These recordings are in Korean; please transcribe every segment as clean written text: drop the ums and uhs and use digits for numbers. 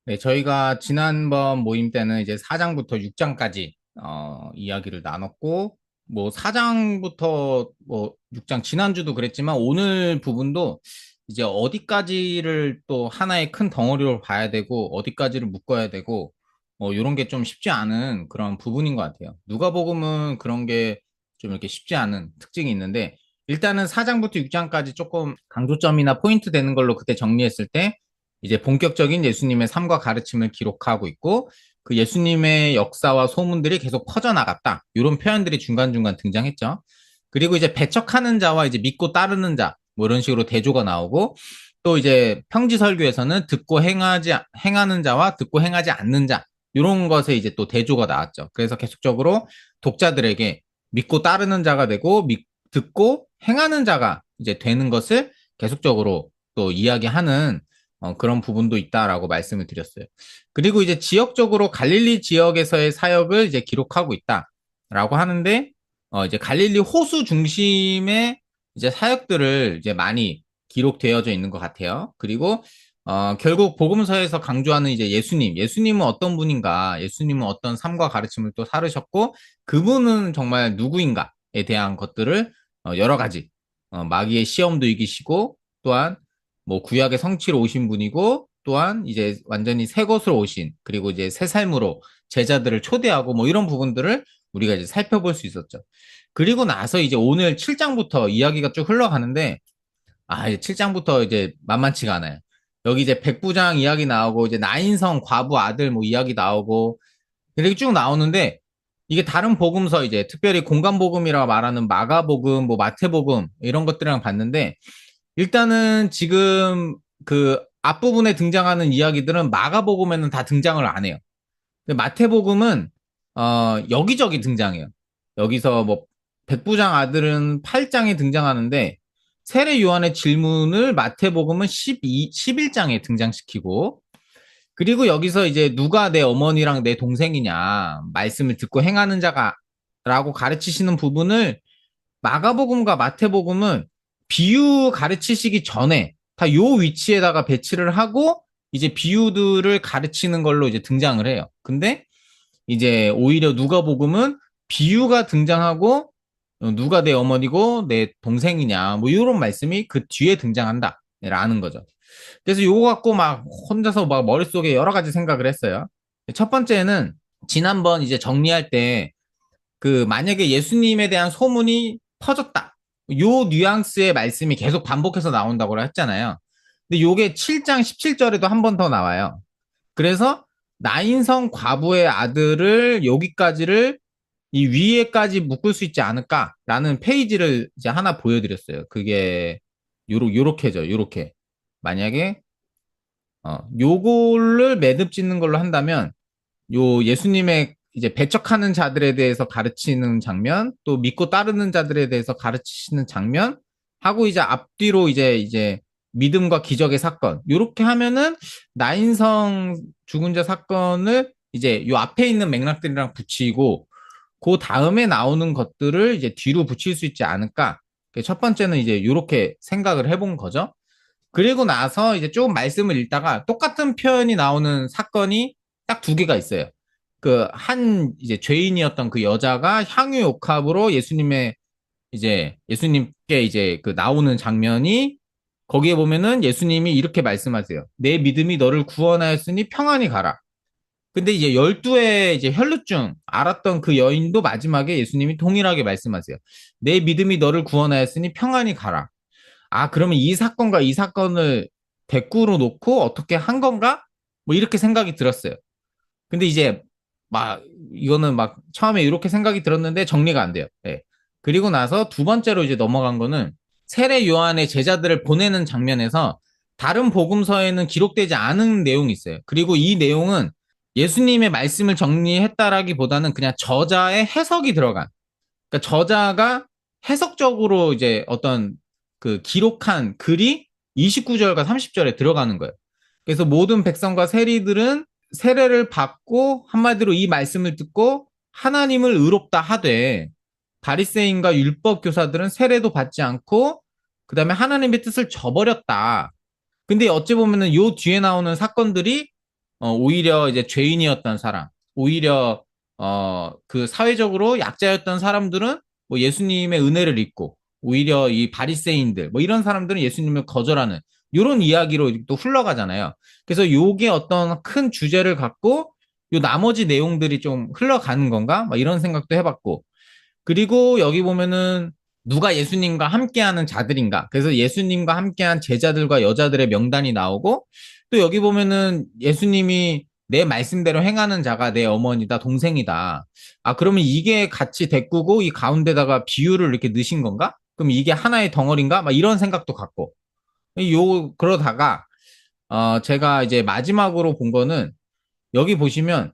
네, 저희가 지난번 모임 때는 이제 4장부터 6장까지 이야기를 나눴고, 뭐 4장부터 뭐 6장 지난주도 그랬지만 오늘 부분도 이제 어디까지를 또 하나의 큰 덩어리로 봐야 되고 어디까지를 묶어야 되고 이런 게 좀 쉽지 않은 그런 부분인 것 같아요. 누가복음은 그런 게 좀 이렇게 쉽지 않은 특징이 있는데 일단은 4장부터 6장까지 조금 강조점이나 포인트 되는 걸로 그때 정리했을 때 이제 본격적인 예수님의 삶과 가르침을 기록하고 있고 그 예수님의 역사와 소문들이 계속 퍼져나갔다. 이런 표현들이 중간중간 등장했죠. 그리고 이제 배척하는 자와 이제 믿고 따르는 자, 뭐 이런 식으로 대조가 나오고 또 이제 평지설교에서는 듣고 행하는 자와 듣고 행하지 않는 자, 이런 것에 이제 또 대조가 나왔죠. 그래서 계속적으로 독자들에게 믿고 따르는 자가 되고 듣고 행하는 자가 이제 되는 것을 계속적으로 또 이야기하는 그런 부분도 있다라고 말씀을 드렸어요. 그리고 이제 지역적으로 갈릴리 지역에서의 사역을 이제 기록하고 있다라고 하는데, 이제 갈릴리 호수 중심의 이제 사역들을 이제 많이 기록되어져 있는 것 같아요. 그리고, 결국 복음서에서 강조하는 이제 예수님은 어떤 분인가, 예수님은 어떤 삶과 가르침을 또 살으셨고, 그분은 정말 누구인가에 대한 것들을 여러 가지, 마귀의 시험도 이기시고, 또한 뭐 구약의 성취로 오신 분이고 또한 이제 완전히 새 것으로 오신 그리고 이제 새 삶으로 제자들을 초대하고 뭐 이런 부분들을 우리가 이제 살펴볼 수 있었죠. 그리고 나서 이제 오늘 7장부터 이야기가 쭉 흘러가는데 이제 7장부터 이제 만만치가 않아요. 여기 이제 백부장 이야기 나오고 이제 나인성 과부 아들 뭐 이야기 나오고 이렇게 쭉 나오는데 이게 다른 복음서 이제 특별히 공간복음이라고 말하는 마가복음, 뭐 마태복음 이런 것들이랑 봤는데 일단은 지금 그 앞부분에 등장하는 이야기들은 마가복음에는 다 등장을 안 해요. 근데 마태복음은 여기저기 등장해요. 여기서 뭐 백부장 아들은 8장에 등장하는데 세례 요한의 질문을 마태복음은 11장에 등장시키고 그리고 여기서 이제 누가 내 어머니랑 내 동생이냐 말씀을 듣고 행하는 자가라고 가르치시는 부분을 마가복음과 마태복음은 비유 가르치시기 전에 다 요 위치에다가 배치를 하고 이제 비유들을 가르치는 걸로 이제 등장을 해요. 근데 이제 오히려 누가복음은 비유가 등장하고 누가 내 어머니고 내 동생이냐 뭐 이런 말씀이 그 뒤에 등장한다라는 거죠. 그래서 요거 갖고 막 혼자서 막 머릿속에 여러 가지 생각을 했어요. 첫 번째는 지난번 이제 정리할 때 그 만약에 예수님에 대한 소문이 퍼졌다. 요 뉘앙스의 말씀이 계속 반복해서 나온다고 했잖아요. 근데 요게 7장 17절에도 한 번 더 나와요. 그래서 나인성 과부의 아들을 여기까지를 이 위에까지 묶을 수 있지 않을까라는 페이지를 이제 하나 보여드렸어요. 그게 요렇게죠. 요렇게. 만약에 요거를 매듭 짓는 걸로 한다면 요 예수님의 이제 배척하는 자들에 대해서 가르치는 장면, 또 믿고 따르는 자들에 대해서 가르치시는 장면, 하고 이제 앞뒤로 이제 믿음과 기적의 사건. 요렇게 하면은 나인성 죽은 자 사건을 이제 요 앞에 있는 맥락들이랑 붙이고 그 다음에 나오는 것들을 이제 뒤로 붙일 수 있지 않을까. 첫 번째는 이제 요렇게 생각을 해본 거죠. 그리고 나서 이제 조금 말씀을 읽다가 똑같은 표현이 나오는 사건이 딱 두 개가 있어요. 그 한 이제 죄인이었던 그 여자가 향유 옥합으로 예수님께 이제 그 나오는 장면이 거기에 보면은 예수님이 이렇게 말씀하세요. 내 믿음이 너를 구원하였으니 평안히 가라. 근데 이제 열두의 이제 혈루증 알았던 그 여인도 마지막에 예수님이 동일하게 말씀하세요. 내 믿음이 너를 구원하였으니 평안히 가라. 그러면 이 사건과 이 사건을 대꾸로 놓고 어떻게 한 건가? 뭐 이렇게 생각이 들었어요. 근데 이제 막 이거는 막 처음에 이렇게 생각이 들었는데 정리가 안 돼요. 예. 그리고 나서 두 번째로 이제 넘어간 거는 세례 요한의 제자들을 보내는 장면에서 다른 복음서에는 기록되지 않은 내용이 있어요. 그리고 이 내용은 예수님의 말씀을 정리했다라기보다는 그냥 저자의 해석이 들어간. 그러니까 저자가 해석적으로 이제 어떤 그 기록한 글이 29절과 30절에 들어가는 거예요. 그래서 모든 백성과 세리들은 세례를 받고 한마디로 이 말씀을 듣고 하나님을 의롭다 하되 바리새인과 율법 교사들은 세례도 받지 않고 그다음에 하나님의 뜻을 저버렸다. 근데 어찌 보면은 요 뒤에 나오는 사건들이 오히려 이제 죄인이었던 사람, 오히려 그 사회적으로 약자였던 사람들은 뭐 예수님의 은혜를 입고 오히려 이 바리새인들 뭐 이런 사람들은 예수님을 거절하는 이런 이야기로 또 흘러가잖아요. 그래서 요게 어떤 큰 주제를 갖고 요 나머지 내용들이 좀 흘러가는 건가? 막 이런 생각도 해봤고 그리고 여기 보면은 누가 예수님과 함께하는 자들인가? 그래서 예수님과 함께한 제자들과 여자들의 명단이 나오고 또 여기 보면은 예수님이 내 말씀대로 행하는 자가 내 어머니다, 동생이다. 아, 그러면 이게 같이 대꾸고 이 가운데다가 비유를 이렇게 넣으신 건가? 그럼 이게 하나의 덩어리인가? 막 이런 생각도 갖고. 그러다가, 제가 이제 마지막으로 본 거는 여기 보시면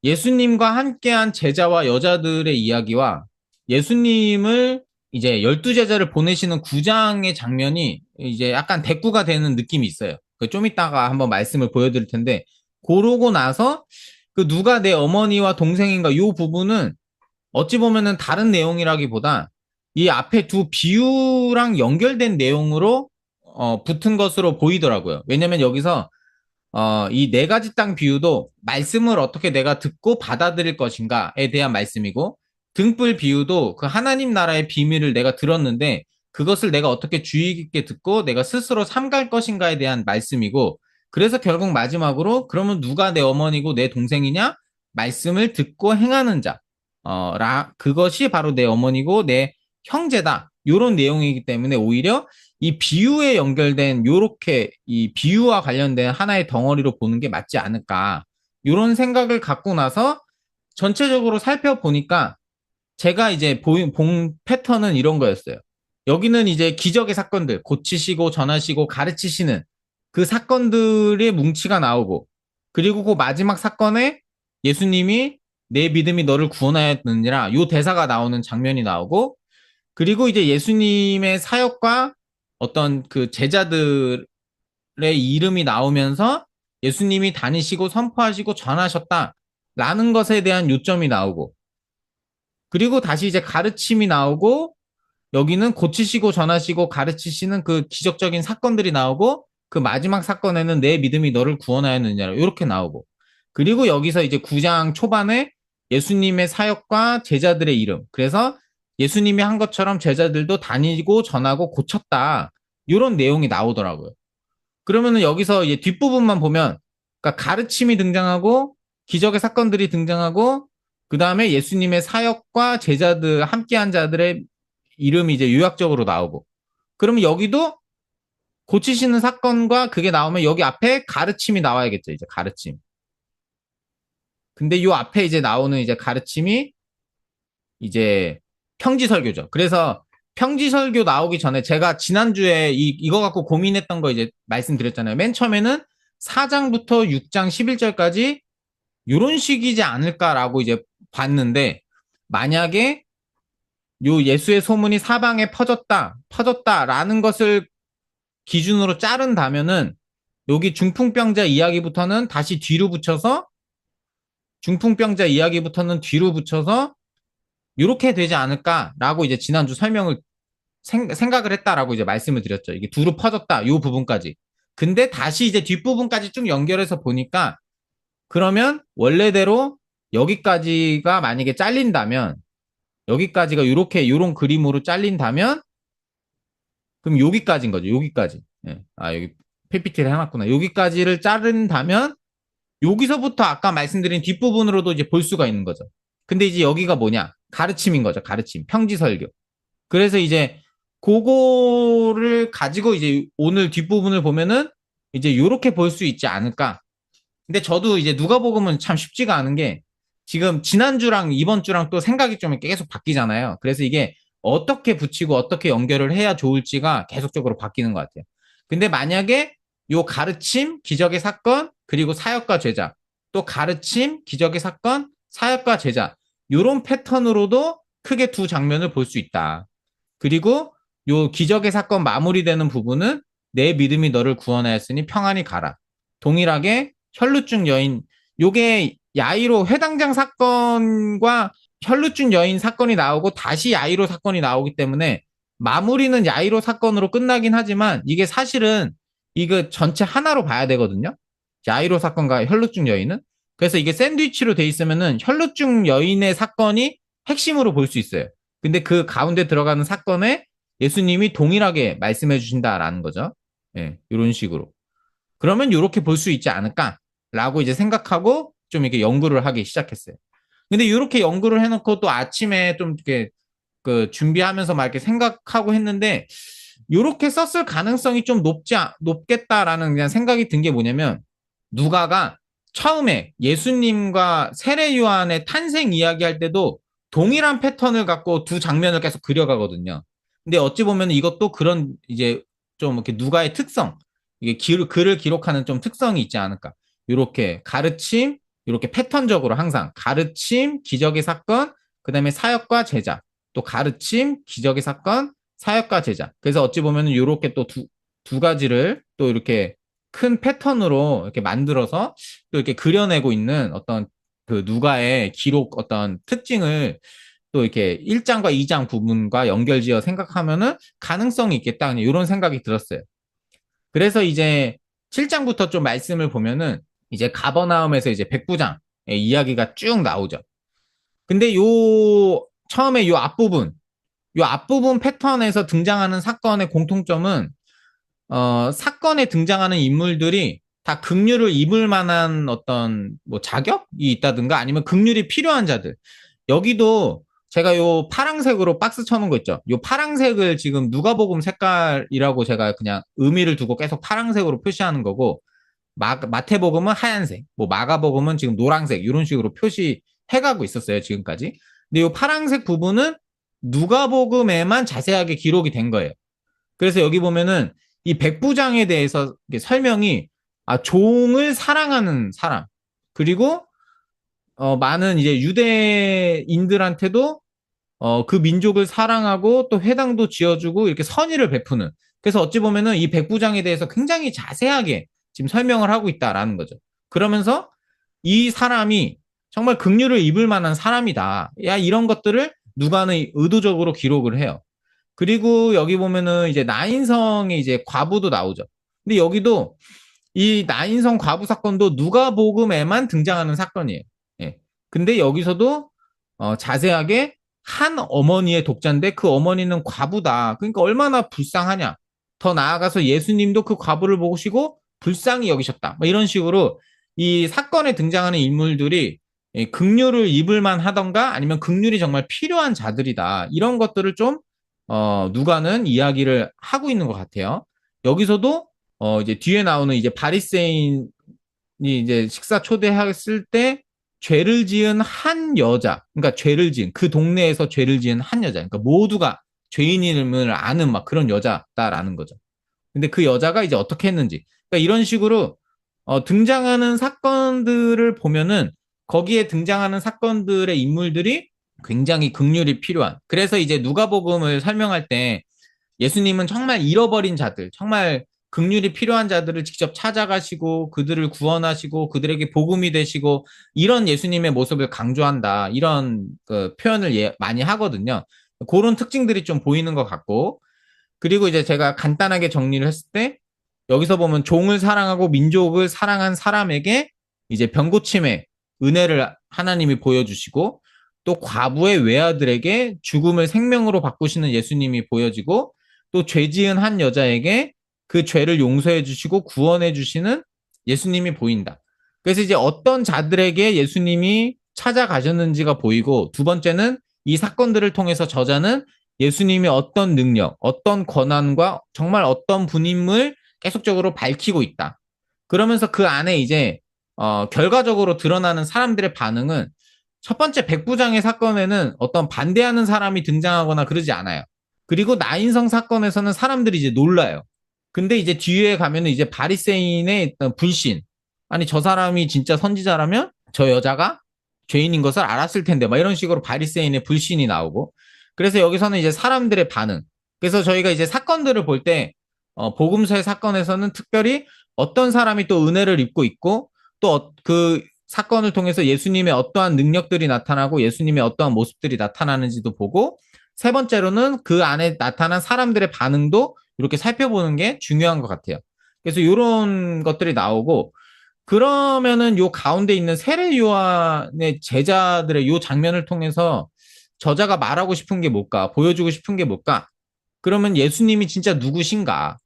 예수님과 함께한 제자와 여자들의 이야기와 예수님을 이제 12제자를 보내시는 9장의 장면이 이제 약간 대꾸가 되는 느낌이 있어요. 좀 이따가 한번 말씀을 보여드릴 텐데, 그러고 나서 그 누가 내 어머니와 동생인가 요 부분은 어찌 보면은 다른 내용이라기보다 이 앞에 두 비유랑 연결된 내용으로 붙은 것으로 보이더라고요. 왜냐면 여기서 이 네 가지 땅 비유도 말씀을 어떻게 내가 듣고 받아들일 것인가에 대한 말씀이고, 등불 비유도 그 하나님 나라의 비밀을 내가 들었는데, 그것을 내가 어떻게 주의 깊게 듣고 내가 스스로 삼갈 것인가에 대한 말씀이고, 그래서 결국 마지막으로, 그러면 누가 내 어머니고 내 동생이냐? 말씀을 듣고 행하는 자. 그것이 바로 내 어머니고 내 형제다. 요런 내용이기 때문에 오히려 이 비유에 연결된 요렇게 이 비유와 관련된 하나의 덩어리로 보는 게 맞지 않을까. 요런 생각을 갖고 나서 전체적으로 살펴보니까 제가 이제 본 패턴은 이런 거였어요. 여기는 이제 기적의 사건들, 고치시고 전하시고 가르치시는 그 사건들의 뭉치가 나오고, 그리고 그 마지막 사건에 예수님이 내 믿음이 너를 구원하였느니라 요 대사가 나오는 장면이 나오고, 그리고 이제 예수님의 사역과 어떤 그 제자들의 이름이 나오면서 예수님이 다니시고 선포하시고 전하셨다라는 것에 대한 요점이 나오고, 그리고 다시 이제 가르침이 나오고, 여기는 고치시고 전하시고 가르치시는 그 기적적인 사건들이 나오고, 그 마지막 사건에는 내 믿음이 너를 구원하였느냐로 이렇게 나오고, 그리고 여기서 이제 9장 초반에 예수님의 사역과 제자들의 이름, 그래서 예수님이 한 것처럼 제자들도 다니고 전하고 고쳤다, 이런 내용이 나오더라고요. 그러면은 여기서 이제 뒷부분만 보면, 그러니까 가르침이 등장하고 기적의 사건들이 등장하고 그 다음에 예수님의 사역과 제자들 함께한 자들의 이름이 이제 요약적으로 나오고, 그러면 여기도 고치시는 사건과 그게 나오면 여기 앞에 가르침이 나와야겠죠. 이제 가르침. 근데 요 앞에 이제 나오는 이제 가르침이 이제 평지설교죠. 그래서 평지설교 나오기 전에 제가 지난주에 이거 갖고 고민했던 거 이제 말씀드렸잖아요. 맨 처음에는 4장부터 6장 11절까지 요런 식이지 않을까라고 이제 봤는데, 만약에 요 예수의 소문이 사방에 퍼졌다라는 것을 기준으로 자른다면은 여기 중풍병자 이야기부터는 다시 뒤로 붙여서 중풍병자 이야기부터는 뒤로 붙여서 이렇게 되지 않을까라고 이제 지난주 설명을 생각을 했다라고 이제 말씀을 드렸죠. 이게 두루 퍼졌다 요 부분까지. 근데 다시 이제 뒷부분까지 쭉 연결해서 보니까 그러면 원래대로 여기까지가 만약에 잘린다면 여기까지가 이렇게 요런 그림으로 잘린다면 그럼 여기까지인 거죠. 여기까지. 예. 여기 PPT를 해놨구나. 여기까지를 자른다면 여기서부터 아까 말씀드린 뒷부분으로도 이제 볼 수가 있는 거죠. 근데 이제 여기가 뭐냐? 가르침인 거죠. 가르침. 평지설교. 그래서 이제 그거를 가지고 이제 오늘 뒷부분을 보면은 이제 요렇게 볼 수 있지 않을까. 근데 저도 이제 누가복음은 참 쉽지가 않은 게 지금 지난주랑 이번 주랑 또 생각이 좀 계속 바뀌잖아요. 그래서 이게 어떻게 붙이고 어떻게 연결을 해야 좋을지가 계속적으로 바뀌는 것 같아요. 근데 만약에 요 가르침, 기적의 사건, 그리고 사역과 제자, 또 가르침, 기적의 사건, 사역과 제자, 요런 패턴으로도 크게 두 장면을 볼 수 있다. 그리고 요 기적의 사건 마무리되는 부분은 내 믿음이 너를 구원하였으니 평안히 가라. 동일하게 혈루증 여인, 요게 야이로 회당장 사건과 혈루증 여인 사건이 나오고 다시 야이로 사건이 나오기 때문에 마무리는 야이로 사건으로 끝나긴 하지만 이게 사실은 이거 전체 하나로 봐야 되거든요. 야이로 사건과 혈루증 여인은. 그래서 이게 샌드위치로 돼 있으면은 혈루증 여인의 사건이 핵심으로 볼 수 있어요. 근데 그 가운데 들어가는 사건에 예수님이 동일하게 말씀해 주신다라는 거죠. 예, 이런 식으로. 그러면 이렇게 볼 수 있지 않을까라고 이제 생각하고 좀 이렇게 연구를 하기 시작했어요. 근데 이렇게 연구를 해놓고 또 아침에 좀 이렇게 그 준비하면서 막 이렇게 생각하고 했는데 이렇게 썼을 가능성이 좀 높겠다라는 그냥 생각이 든 게 뭐냐면 누가가 처음에 예수님과 세례 요한의 탄생 이야기할 때도 동일한 패턴을 갖고 두 장면을 계속 그려가거든요. 근데 어찌 보면 이것도 그런 이제 좀 이렇게 누가의 특성, 이게 글을 기록하는 좀 특성이 있지 않을까. 이렇게 가르침, 이렇게 패턴적으로 항상 가르침, 기적의 사건, 그 다음에 사역과 제자, 또 가르침, 기적의 사건, 사역과 제자. 그래서 어찌 보면 이렇게 또 두 가지를 또 이렇게 큰 패턴으로 이렇게 만들어서 또 이렇게 그려내고 있는 어떤 그 누가의 기록 어떤 특징을 또 이렇게 1장과 2장 부분과 연결지어 생각하면은 가능성이 있겠다. 이런 생각이 들었어요. 그래서 이제 7장부터 좀 말씀을 보면은 이제 가버나움에서 이제 백부장의 이야기가 쭉 나오죠. 근데 처음에 요 앞부분 패턴에서 등장하는 사건의 공통점은 사건에 등장하는 인물들이 다 긍휼을 입을 만한 어떤 뭐 자격이 있다든가 아니면 긍휼이 필요한 자들. 여기도 제가 요 파랑색으로 박스 쳐놓은 거 있죠. 요 파랑색을 지금 누가복음 색깔이라고 제가 그냥 의미를 두고 계속 파랑색으로 표시하는 거고 마태복음은 하얀색, 뭐 마가복음은 지금 노란색 이런 식으로 표시해가고 있었어요 지금까지. 근데 요 파랑색 부분은 누가복음에만 자세하게 기록이 된 거예요. 그래서 여기 보면은 이 백부장에 대해서 설명이 종을 사랑하는 사람 그리고 많은 이제 유대인들한테도 그 민족을 사랑하고 또 회당도 지어주고 이렇게 선의를 베푸는. 그래서 어찌 보면은 이 백부장에 대해서 굉장히 자세하게 지금 설명을 하고 있다라는 거죠. 그러면서 이 사람이 정말 긍휼을 입을 만한 사람이다. 야, 이런 것들을 누가는 의도적으로 기록을 해요. 그리고 여기 보면은 이제 나인성의 이제 과부도 나오죠. 근데 여기도 이 나인성 과부 사건도 누가복음에만 등장하는 사건이에요. 예. 근데 여기서도 자세하게 한 어머니의 독자인데 그 어머니는 과부다. 그러니까 얼마나 불쌍하냐. 더 나아가서 예수님도 그 과부를 보시고 불쌍히 여기셨다. 뭐 이런 식으로 이 사건에 등장하는 인물들이 긍휼을 입을 만하던가 아니면 긍휼이 정말 필요한 자들이다. 이런 것들을 좀 누가는 이야기를 하고 있는 것 같아요. 여기서도 이제 뒤에 나오는 이제 바리새인이 이제 식사 초대했을 때 죄를 지은 한 여자, 그러니까 죄를 지은 그 동네에서 죄를 지은 한 여자, 그러니까 모두가 죄인임을 아는 막 그런 여자다라는 거죠. 근데 그 여자가 이제 어떻게 했는지, 그러니까 이런 식으로 등장하는 사건들을 보면은 거기에 등장하는 사건들의 인물들이 굉장히 긍휼이 필요한. 그래서 이제 누가복음을 설명할 때 예수님은 정말 잃어버린 자들, 정말 긍휼이 필요한 자들을 직접 찾아가시고 그들을 구원하시고 그들에게 복음이 되시고 이런 예수님의 모습을 강조한다. 이런 그 표현을 많이 하거든요. 그런 특징들이 좀 보이는 것 같고 그리고 이제 제가 간단하게 정리를 했을 때 여기서 보면 종을 사랑하고 민족을 사랑한 사람에게 이제 병고침의 은혜를 하나님이 보여주시고 또 과부의 외아들에게 죽음을 생명으로 바꾸시는 예수님이 보여지고 또 죄 지은 한 여자에게 그 죄를 용서해 주시고 구원해 주시는 예수님이 보인다. 그래서 이제 어떤 자들에게 예수님이 찾아가셨는지가 보이고 두 번째는 이 사건들을 통해서 저자는 예수님이 어떤 능력, 어떤 권한과 정말 어떤 분임을 계속적으로 밝히고 있다. 그러면서 그 안에 이제 결과적으로 드러나는 사람들의 반응은 첫 번째 백부장의 사건에는 어떤 반대하는 사람이 등장하거나 그러지 않아요. 그리고 나인성 사건에서는 사람들이 이제 놀라요. 근데 이제 뒤에 가면은 이제 바리새인의 어떤 불신. 아니 저 사람이 진짜 선지자라면 저 여자가 죄인인 것을 알았을 텐데 막 이런 식으로 바리새인의 불신이 나오고 그래서 여기서는 이제 사람들의 반응. 그래서 저희가 이제 사건들을 볼 때 복음서의 사건에서는 특별히 어떤 사람이 또 은혜를 입고 있고 또 그 사건을 통해서 예수님의 어떠한 능력들이 나타나고 예수님의 어떠한 모습들이 나타나는지도 보고 세 번째로는 그 안에 나타난 사람들의 반응도 이렇게 살펴보는 게 중요한 것 같아요. 그래서 이런 것들이 나오고 그러면은 요 가운데 있는 세례 요한의 제자들의 요 장면을 통해서 저자가 말하고 싶은 게 뭘까? 보여주고 싶은 게 뭘까? 그러면 예수님이 진짜 누구신가?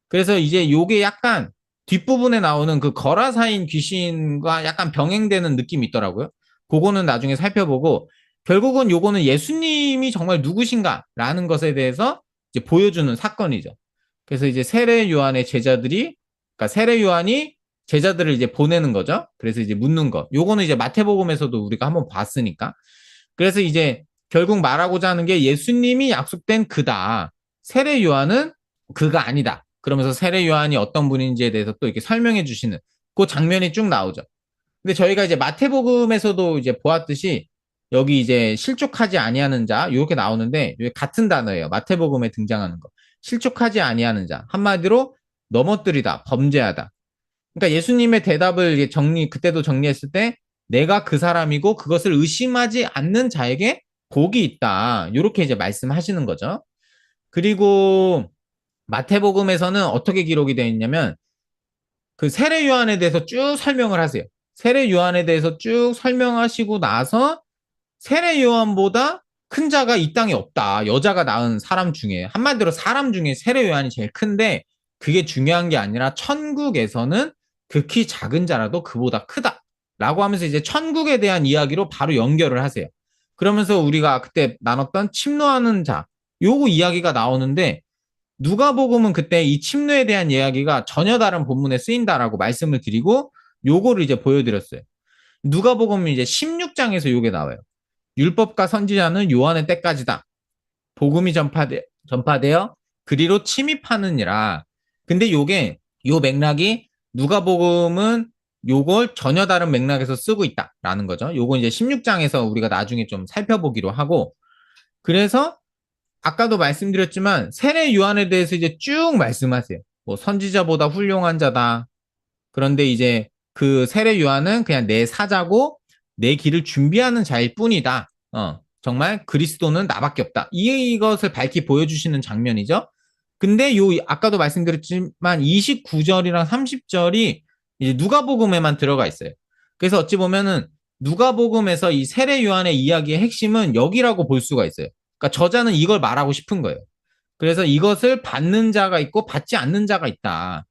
그래서 이제 요게 약간 뒷부분에 나오는 그 거라사인 귀신과 약간 병행되는 느낌이 있더라고요. 그거는 나중에 살펴보고 결국은 요거는 예수님이 정말 누구신가라는 것에 대해서 이제 보여주는 사건이죠. 그래서 이제 세례 요한의 제자들이 그러니까 세례 요한이 제자들을 이제 보내는 거죠. 그래서 이제 묻는 거. 요거는 이제 마태복음에서도 우리가 한번 봤으니까. 그래서 이제 결국 말하고자 하는 게 예수님이 약속된 그다. 세례 요한은 그가 아니다. 그러면서 세례 요한이 어떤 분인지에 대해서 또 이렇게 설명해 주시는 그 장면이 쭉 나오죠. 근데 저희가 이제 마태복음에서도 이제 보았듯이 여기 이제 실족하지 아니하는 자 이렇게 나오는데 이게 같은 단어예요. 마태복음에 등장하는 거. 실족하지 아니하는 자. 한마디로 넘어뜨리다, 범죄하다. 그러니까 예수님의 대답을 그때도 정리했을 때 내가 그 사람이고 그것을 의심하지 않는 자에게 복이 있다. 이렇게 이제 말씀하시는 거죠. 그리고 마태복음에서는 어떻게 기록이 되어 있냐면 그 세례 요한에 대해서 쭉 설명을 하세요. 세례 요한에 대해서 쭉 설명하시고 나서 세례 요한보다 큰 자가 이 땅에 없다. 여자가 낳은 사람 중에 한마디로 사람 중에 세례 요한이 제일 큰데 그게 중요한 게 아니라 천국에서는 극히 작은 자라도 그보다 크다. 라고 하면서 이제 천국에 대한 이야기로 바로 연결을 하세요. 그러면서 우리가 그때 나눴던 침노하는 자, 요거 이야기가 나오는데 누가복음은 그때 이 침노에 대한 이야기가 전혀 다른 본문에 쓰인다라고 말씀을 드리고 요거를 이제 보여드렸어요. 누가복음은 이제 16장에서 요게 나와요. 율법과 선지자는 요한의 때까지다. 복음이 전파되어 그리로 침입하느니라. 근데 요게 요 맥락이 누가복음은 요걸 전혀 다른 맥락에서 쓰고 있다라는 거죠. 요거 이제 16장에서 우리가 나중에 좀 살펴보기로 하고 그래서 아까도 말씀드렸지만 세례 요한에 대해서 이제 쭉 말씀하세요. 뭐 선지자보다 훌륭한 자다. 그런데 이제 그 세례 요한은 그냥 내 사자고 내 길을 준비하는 자일 뿐이다. 정말 그리스도는 나밖에 없다. 이것을 밝히 보여주시는 장면이죠. 근데 요 아까도 말씀드렸지만 29절이랑 30절이 이제 누가복음에만 들어가 있어요. 그래서 어찌 보면은 누가복음에서 이 세례 요한의 이야기의 핵심은 여기라고 볼 수가 있어요. 그러니까 저자는 이걸 말하고 싶은 거예요. 그래서 이것을 받는 자가 있고 받지 않는 자가 있다.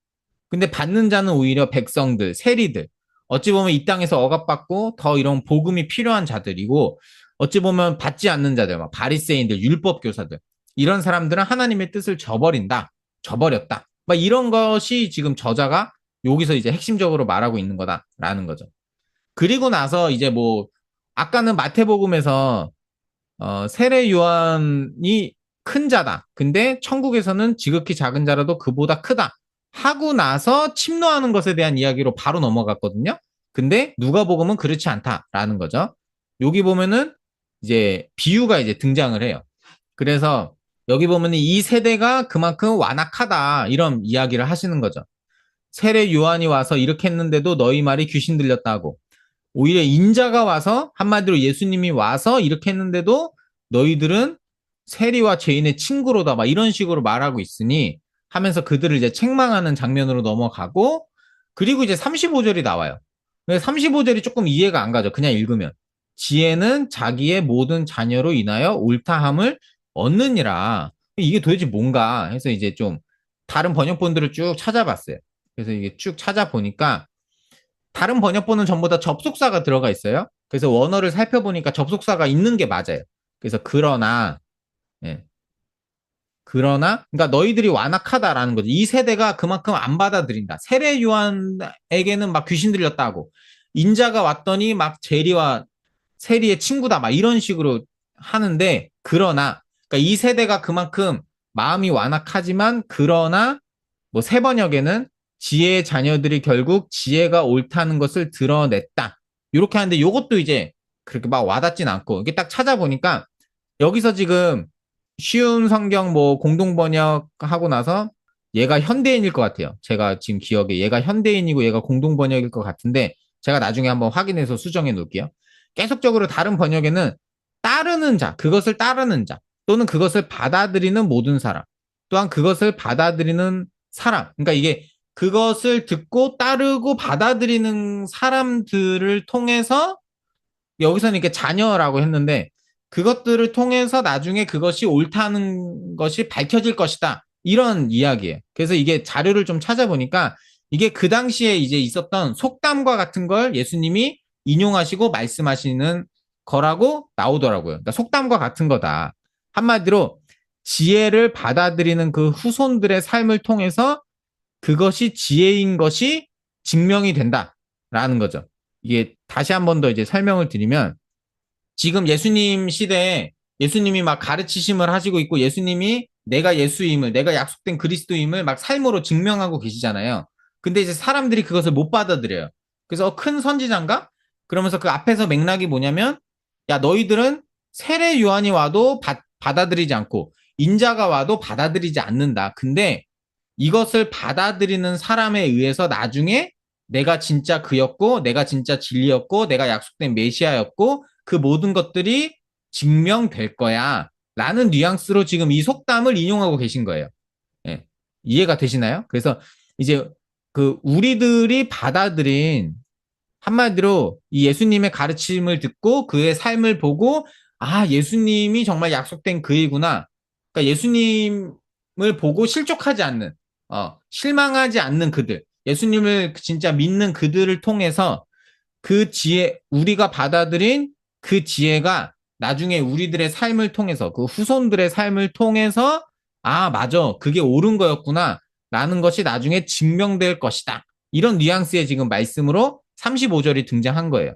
근데 받는 자는 오히려 백성들, 세리들. 어찌 보면 이 땅에서 억압받고 더 이런 복음이 필요한 자들이고 어찌 보면 받지 않는 자들, 막 바리새인들, 율법 교사들. 이런 사람들은 하나님의 뜻을 저버린다. 저버렸다. 막 이런 것이 지금 저자가 여기서 이제 핵심적으로 말하고 있는 거다라는 거죠. 그리고 나서 이제 뭐 아까는 마태복음에서 세례 요한이 큰 자다. 근데 천국에서는 지극히 작은 자라도 그보다 크다. 하고 나서 침노하는 것에 대한 이야기로 바로 넘어갔거든요. 근데 누가복음은 그렇지 않다라는 거죠. 여기 보면은 이제 비유가 이제 등장을 해요. 그래서 여기 보면은 이 세대가 그만큼 완악하다 이런 이야기를 하시는 거죠. 세례 요한이 와서 이렇게 했는데도 너희 말이 귀신 들렸다고. 오히려 인자가 와서 한마디로 예수님이 와서 이렇게 했는데도 너희들은 세리와 죄인의 친구로다 막 이런 식으로 말하고 있으니 하면서 그들을 이제 책망하는 장면으로 넘어가고 그리고 이제 35절이 나와요. 35절이 조금 이해가 안 가죠. 그냥 읽으면. 지혜는 자기의 모든 자녀로 인하여 옳다함을 얻느니라. 이게 도대체 뭔가 해서 이제 좀 다른 번역본들을 쭉 찾아봤어요. 그래서 이게 쭉 찾아보니까 다른 번역본은 전부 다 접속사가 들어가 있어요. 그래서 원어를 살펴보니까 접속사가 있는 게 맞아요. 그래서 그러나, 예. 그러니까 너희들이 완악하다라는 거죠. 이 세대가 그만큼 안 받아들인다. 세례 요한에게는 막 귀신 들렸다고. 인자가 왔더니 막 제리와 세리의 친구다. 막 이런 식으로 하는데, 그러니까 이 세대가 그만큼 마음이 완악하지만, 그러나, 뭐 세 번역에는 지혜의 자녀들이 결국 지혜가 옳다는 것을 드러냈다. 이렇게 하는데 이것도 이제 그렇게 막 와닿진 않고 이게 딱 찾아보니까 여기서 지금 쉬운 성경 뭐 공동 번역하고 나서 얘가 현대인일 것 같아요. 제가 지금 기억에 얘가 현대인이고 얘가 공동 번역일 것 같은데 제가 나중에 한번 확인해서 수정해 놓을게요. 계속적으로 다른 번역에는 따르는 자, 그것을 따르는 자 또는 그것을 받아들이는 모든 사람 또한 그것을 받아들이는 사람. 그러니까 이게 그것을 듣고 따르고 받아들이는 사람들을 통해서 여기서는 이렇게 자녀라고 했는데 그것들을 통해서 나중에 그것이 옳다는 것이 밝혀질 것이다. 이런 이야기예요. 그래서 이게 자료를 좀 찾아보니까 이게 그 당시에 이제 있었던 속담과 같은 걸 예수님이 인용하시고 말씀하시는 거라고 나오더라고요. 그러니까 속담과 같은 거다. 한마디로 지혜를 받아들이는 그 후손들의 삶을 통해서 그것이 지혜인 것이 증명이 된다라는 거죠. 이게 다시 한 번 더 이제 설명을 드리면 지금 예수님 시대에 예수님이 막 가르치심을 하시고 있고 예수님이 내가 예수임을 내가 약속된 그리스도임을 막 삶으로 증명하고 계시잖아요. 근데 이제 사람들이 그것을 못 받아들여요. 그래서 큰 선지자인가? 그러면서 그 앞에서 맥락이 뭐냐면 야 너희들은 세례 요한이 와도 받아들이지 않고 인자가 와도 받아들이지 않는다. 근데 이것을 받아들이는 사람에 의해서 나중에 내가 진짜 그였고, 내가 진짜 진리였고, 내가 약속된 메시아였고, 그 모든 것들이 증명될 거야. 라는 뉘앙스로 지금 이 속담을 인용하고 계신 거예요. 예. 이해가 되시나요? 그래서 이제 그 우리들이 받아들인 한마디로 이 예수님의 가르침을 듣고 그의 삶을 보고 아, 예수님이 정말 약속된 그이구나. 그러니까 예수님을 보고 실족하지 않는, 실망하지 않는 그들, 예수님을 진짜 믿는 그들을 통해서 그 지혜, 우리가 받아들인 그 지혜가 나중에 우리들의 삶을 통해서, 그 후손들의 삶을 통해서, 아, 맞아. 그게 옳은 거였구나. 라는 것이 나중에 증명될 것이다. 이런 뉘앙스의 지금 말씀으로 35절이 등장한 거예요.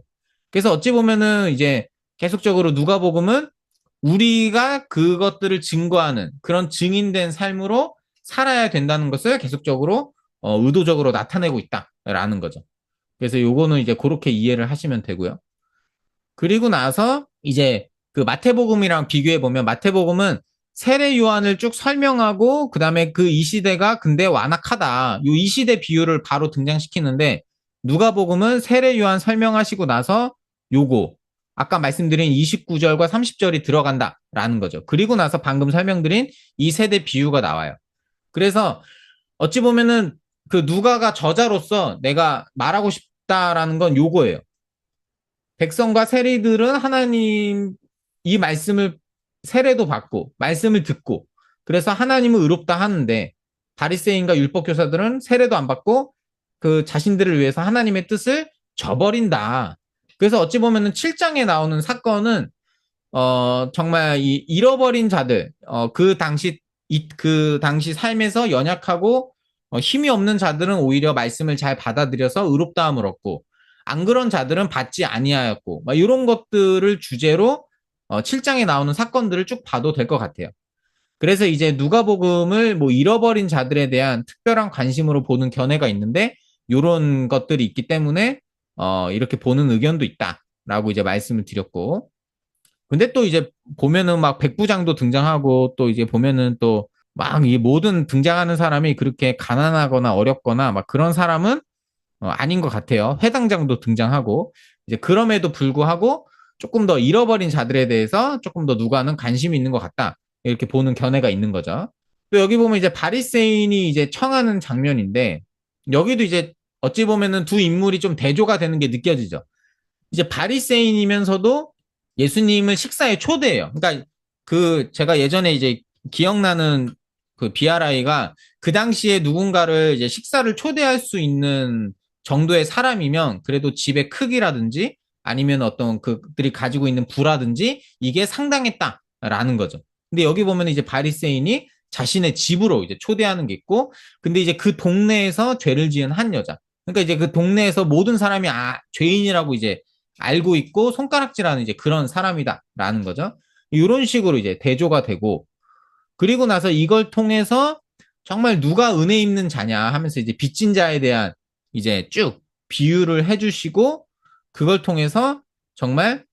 그래서 어찌 보면은 이제 계속적으로 누가복음은 우리가 그것들을 증거하는 그런 증인된 삶으로 살아야 된다는 것을 계속적으로 의도적으로 나타내고 있다라는 거죠. 그래서 요거는 이제 그렇게 이해를 하시면 되고요. 그리고 나서 이제 그 마태복음이랑 비교해 보면 마태복음은 세례 요한을 쭉 설명하고 그다음에 그 이 시대가 근데 완악하다. 요 이 시대 비유를 바로 등장시키는데 누가복음은 세례 요한 설명하시고 나서 요거 아까 말씀드린 29절과 30절이 들어간다라는 거죠. 그리고 나서 방금 설명드린 이 세대 비유가 나와요. 그래서 어찌 보면은 그 누가가 저자로서 내가 말하고 싶다라는 건 요거예요. 백성과 세리들은 하나님 이 말씀을 세례도 받고 말씀을 듣고 그래서 하나님은 의롭다 하는데 바리새인과 율법 교사들은 세례도 안 받고 그 자신들을 위해서 하나님의 뜻을 저버린다. 그래서 어찌 보면은 7장에 나오는 사건은 정말 이 잃어버린 자들 그 당시 삶에서 연약하고 힘이 없는 자들은 오히려 말씀을 잘 받아들여서 의롭다함을 얻고 안 그런 자들은 받지 아니하였고 막 이런 것들을 주제로 7장에 나오는 사건들을 쭉 봐도 될 것 같아요. 그래서 이제 누가복음을 뭐 잃어버린 자들에 대한 특별한 관심으로 보는 견해가 있는데 이런 것들이 있기 때문에 이렇게 보는 의견도 있다라고 이제 말씀을 드렸고 근데 또 이제 보면은 막 백부장도 등장하고 또 이제 보면은 또 막 이 모든 등장하는 사람이 그렇게 가난하거나 어렵거나 막 그런 사람은 아닌 것 같아요. 회당장도 등장하고 이제 그럼에도 불구하고 조금 더 잃어버린 자들에 대해서 조금 더 누가는 관심이 있는 것 같다. 이렇게 보는 견해가 있는 거죠. 또 여기 보면 이제 바리새인이 이제 청하는 장면인데 여기도 이제 어찌 보면은 두 인물이 좀 대조가 되는 게 느껴지죠. 이제 바리새인이면서도 예수님을 식사에 초대해요. 그러니까 그 제가 예전에 이제 기억나는 그 비아라이가 그 당시에 누군가를 이제 식사를 초대할 수 있는 정도의 사람이면 그래도 집의 크기라든지 아니면 어떤 그들이 가지고 있는 부라든지 이게 상당했다라는 거죠. 근데 여기 보면 이제 바리새인이 자신의 집으로 이제 초대하는 게 있고 근데 이제 그 동네에서 죄를 지은 한 여자. 그러니까 이제 그 동네에서 모든 사람이 죄인이라고 이제 알고 있고 손가락질하는 이제 그런 사람이다라는 거죠. 이런 식으로 이제 대조가 되고 그리고 나서 이걸 통해서 정말 누가 은혜 있는 자냐 하면서 이제 빚진 자에 대한 이제 쭉 비유를 해주시고 그걸 통해서 정말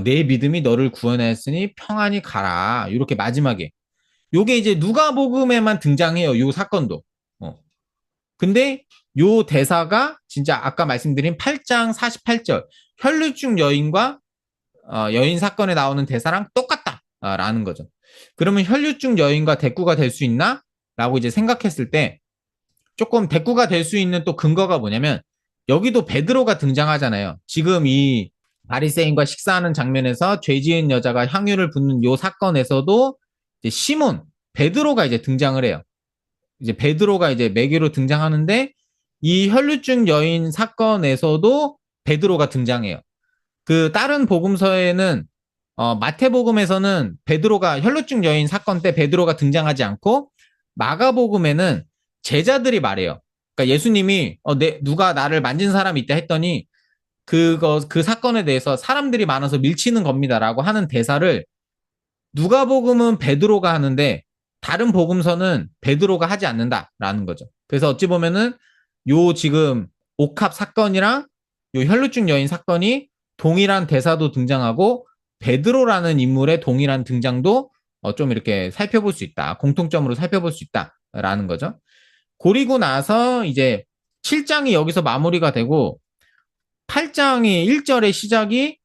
내 믿음이 너를 구원하였으니 평안히 가라 이렇게 마지막에 요게 이제 누가복음에만 등장해요. 요 사건도. 근데 요 대사가 진짜 아까 말씀드린 8장 48절 혈루증 여인과 여인 사건에 나오는 대사랑 똑같다라는 거죠. 그러면 혈류증 여인과 대꾸가 될 수 있나? 라고 이제 생각했을 때 조금 대꾸가 될 수 있는 또 근거가 뭐냐면 여기도 베드로가 등장하잖아요. 지금 이 바리새인과 식사하는 장면에서 죄 지은 여자가 향유를 붓는 요 사건에서도 이제 시몬, 베드로가 이제 등장을 해요. 이제 베드로가 이제 매개로 등장하는데 이 혈루증 여인 사건에서도 베드로가 등장해요. 그 다른 복음서에는 마태복음에서는 베드로가 혈루증 여인 사건 때 베드로가 등장하지 않고 마가복음에는 제자들이 말해요. 그러니까 예수님이 누가 나를 만진 사람이 있다 했더니 그 사건에 대해서 사람들이 많아서 밀치는 겁니다라고 하는 대사를 누가복음은 베드로가 하는데 다른 복음서는 베드로가 하지 않는다라는 거죠. 그래서 어찌 보면은 요 지금 옥합 사건이랑 요 혈루증 여인 사건이 동일한 대사도 등장하고 베드로라는 인물의 동일한 등장도 좀 이렇게 살펴볼 수 있다. 공통점으로 살펴볼 수 있다라는 거죠. 그리고 나서 이제 7장이 여기서 마무리가 되고 8장이 1절의 시작이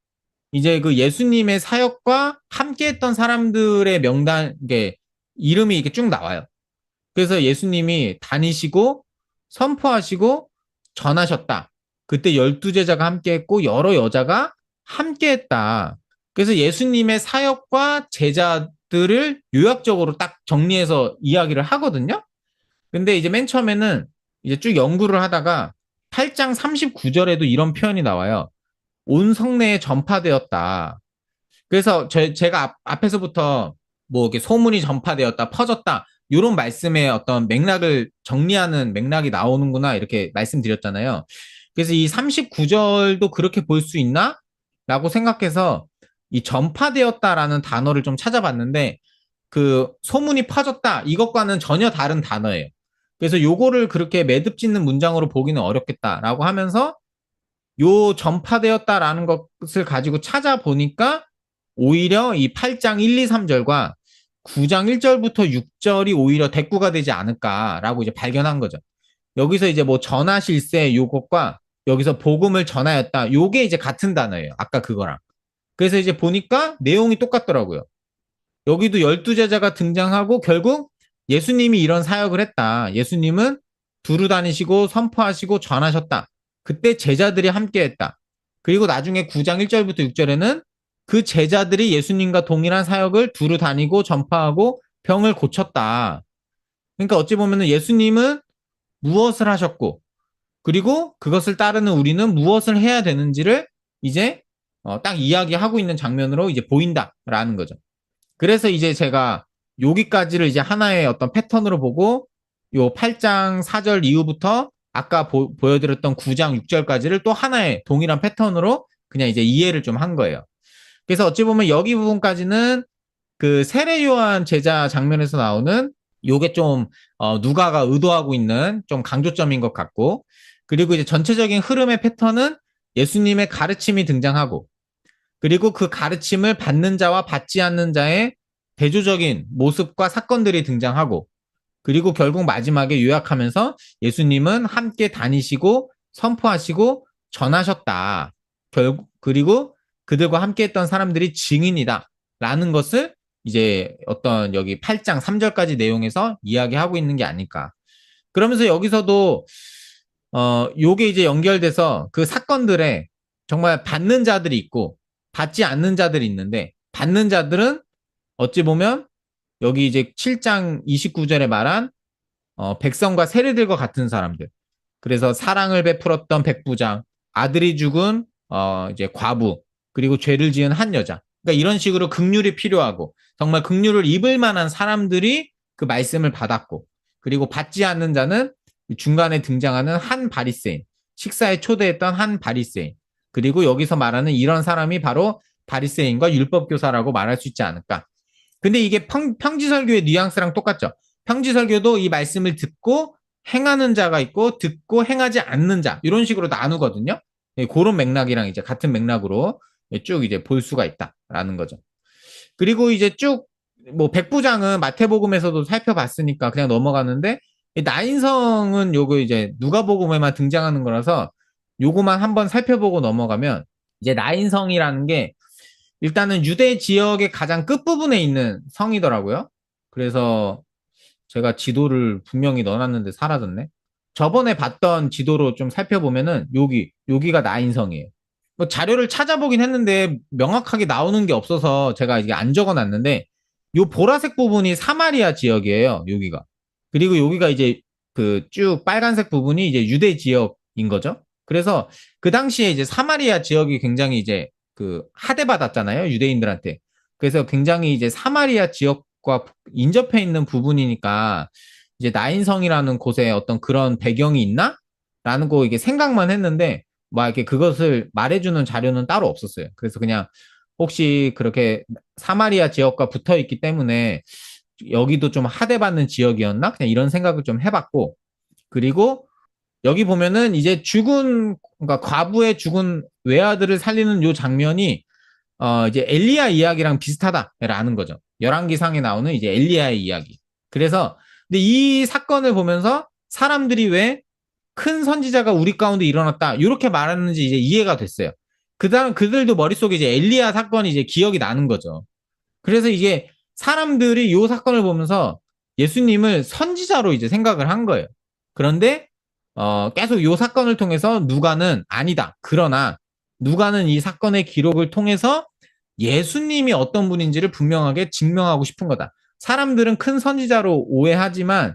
이제 그 예수님의 사역과 함께했던 사람들의 명단, 이게 이름이 이렇게 쭉 나와요. 그래서 예수님이 다니시고 선포하시고 전하셨다. 그때 12제자가 함께했고 여러 여자가 함께했다. 그래서 예수님의 사역과 제자들을 요약적으로 딱 정리해서 이야기를 하거든요. 근데 이제 맨 처음에는 이제 쭉 연구를 하다가 8장 39절에도 이런 표현이 나와요. 온 성내에 전파되었다. 그래서 제가 앞에서부터 뭐 이렇게 소문이 전파되었다, 퍼졌다, 이런 말씀의 어떤 맥락을 정리하는 맥락이 나오는구나, 이렇게 말씀드렸잖아요. 그래서 이 39절도 그렇게 볼 수 있나? 라고 생각해서 이 전파되었다라는 단어를 좀 찾아봤는데 그 소문이 퍼졌다, 이것과는 전혀 다른 단어예요. 그래서 요거를 그렇게 매듭 짓는 문장으로 보기는 어렵겠다라고 하면서 요 전파되었다라는 것을 가지고 찾아보니까 오히려 이 8장 1, 2, 3절과 9장 1절부터 6절이 오히려 대꾸가 되지 않을까라고 이제 발견한 거죠. 여기서 이제 뭐 전하실세 요것과 여기서 복음을 전하였다. 요게 이제 같은 단어예요. 아까 그거랑. 그래서 이제 보니까 내용이 똑같더라고요. 여기도 12제자가 등장하고 결국 예수님이 이런 사역을 했다. 예수님은 두루 다니시고 선포하시고 전하셨다. 그때 제자들이 함께 했다. 그리고 나중에 9장 1절부터 6절에는 그 제자들이 예수님과 동일한 사역을 두루 다니고 전파하고 병을 고쳤다. 그러니까 어찌 보면 예수님은 무엇을 하셨고 그리고 그것을 따르는 우리는 무엇을 해야 되는지를 이제 딱 이야기하고 있는 장면으로 이제 보인다라는 거죠. 그래서 이제 제가 여기까지를 이제 하나의 어떤 패턴으로 보고 요 8장 4절 이후부터 아까 보여드렸던 9장 6절까지를 또 하나의 동일한 패턴으로 그냥 이제 이해를 좀 한 거예요. 그래서 어찌 보면 여기 부분까지는 그 세례 요한 제자 장면에서 나오는 요게 좀 누가가 의도하고 있는 좀 강조점인 것 같고 그리고 이제 전체적인 흐름의 패턴은 예수님의 가르침이 등장하고 그리고 그 가르침을 받는 자와 받지 않는 자의 대조적인 모습과 사건들이 등장하고 그리고 결국 마지막에 요약하면서 예수님은 함께 다니시고 선포하시고 전하셨다. 그리고 그들과 함께 했던 사람들이 증인이다. 라는 것을 이제 어떤 여기 8장 3절까지 내용에서 이야기하고 있는 게 아닐까. 그러면서 여기서도 요게 이제 연결돼서 그 사건들에 정말 받는 자들이 있고 받지 않는 자들이 있는데 받는 자들은 어찌 보면 여기 이제 7장 29절에 말한 백성과 세리들과 같은 사람들. 그래서 사랑을 베풀었던 백부장, 아들이 죽은 이제 과부, 그리고 죄를 지은 한 여자. 그러니까 이런 식으로 긍휼이 필요하고 정말 긍휼을 입을 만한 사람들이 그 말씀을 받았고 그리고 받지 않는 자는 중간에 등장하는 한 바리새인, 식사에 초대했던 한 바리새인. 그리고 여기서 말하는 이런 사람이 바로 바리새인과 율법교사라고 말할 수 있지 않을까. 근데 이게 평지설교의 뉘앙스랑 똑같죠. 평지설교도 이 말씀을 듣고 행하는 자가 있고 듣고 행하지 않는 자 이런 식으로 나누거든요. 그런 맥락이랑 이제 같은 맥락으로 쭉 이제 볼 수가 있다라는 거죠. 그리고 이제 쭉 뭐 백부장은 마태복음에서도 살펴봤으니까 그냥 넘어가는데 나인성은 요거 이제 누가복음에만 등장하는 거라서 요거만 한번 살펴보고 넘어가면 이제 나인성이라는 게 일단은 유대 지역의 가장 끝부분에 있는 성이더라고요. 그래서 제가 지도를 분명히 넣어놨는데 사라졌네. 저번에 봤던 지도로 좀 살펴보면은 여기가 나인성이에요. 뭐 자료를 찾아보긴 했는데 명확하게 나오는 게 없어서 제가 이게 안 적어놨는데 요 보라색 부분이 사마리아 지역이에요. 여기가. 그리고 여기가 이제 그 쭉 빨간색 부분이 이제 유대 지역인 거죠. 그래서 그 당시에 이제 사마리아 지역이 굉장히 이제 그 하대받았잖아요. 유대인들한테. 그래서 굉장히 이제 사마리아 지역과 인접해 있는 부분이니까 이제 나인성이라는 곳에 어떤 그런 배경이 있나? 라는 거 이게 생각만 했는데 막 이렇게 그것을 말해주는 자료는 따로 없었어요. 그래서 그냥 혹시 그렇게 사마리아 지역과 붙어 있기 때문에 여기도 좀 하대받는 지역이었나? 그냥 이런 생각을 좀 해봤고, 그리고 여기 보면은 이제 그러니까 과부의 죽은 외아들을 살리는 요 장면이 이제 엘리야 이야기랑 비슷하다라는 거죠. 열왕기상에 나오는 이제 엘리야의 이야기. 그래서 근데 이 사건을 보면서 사람들이 왜 큰 선지자가 우리 가운데 일어났다 이렇게 말하는지 이제 이해가 됐어요. 그다음 그들도 머릿속에 이제 엘리야 사건이 이제 기억이 나는 거죠. 그래서 이게 사람들이 이 사건을 보면서 예수님을 선지자로 이제 생각을 한 거예요. 그런데 계속 이 사건을 통해서 누가는 아니다. 그러나 누가는 이 사건의 기록을 통해서 예수님이 어떤 분인지를 분명하게 증명하고 싶은 거다. 사람들은 큰 선지자로 오해하지만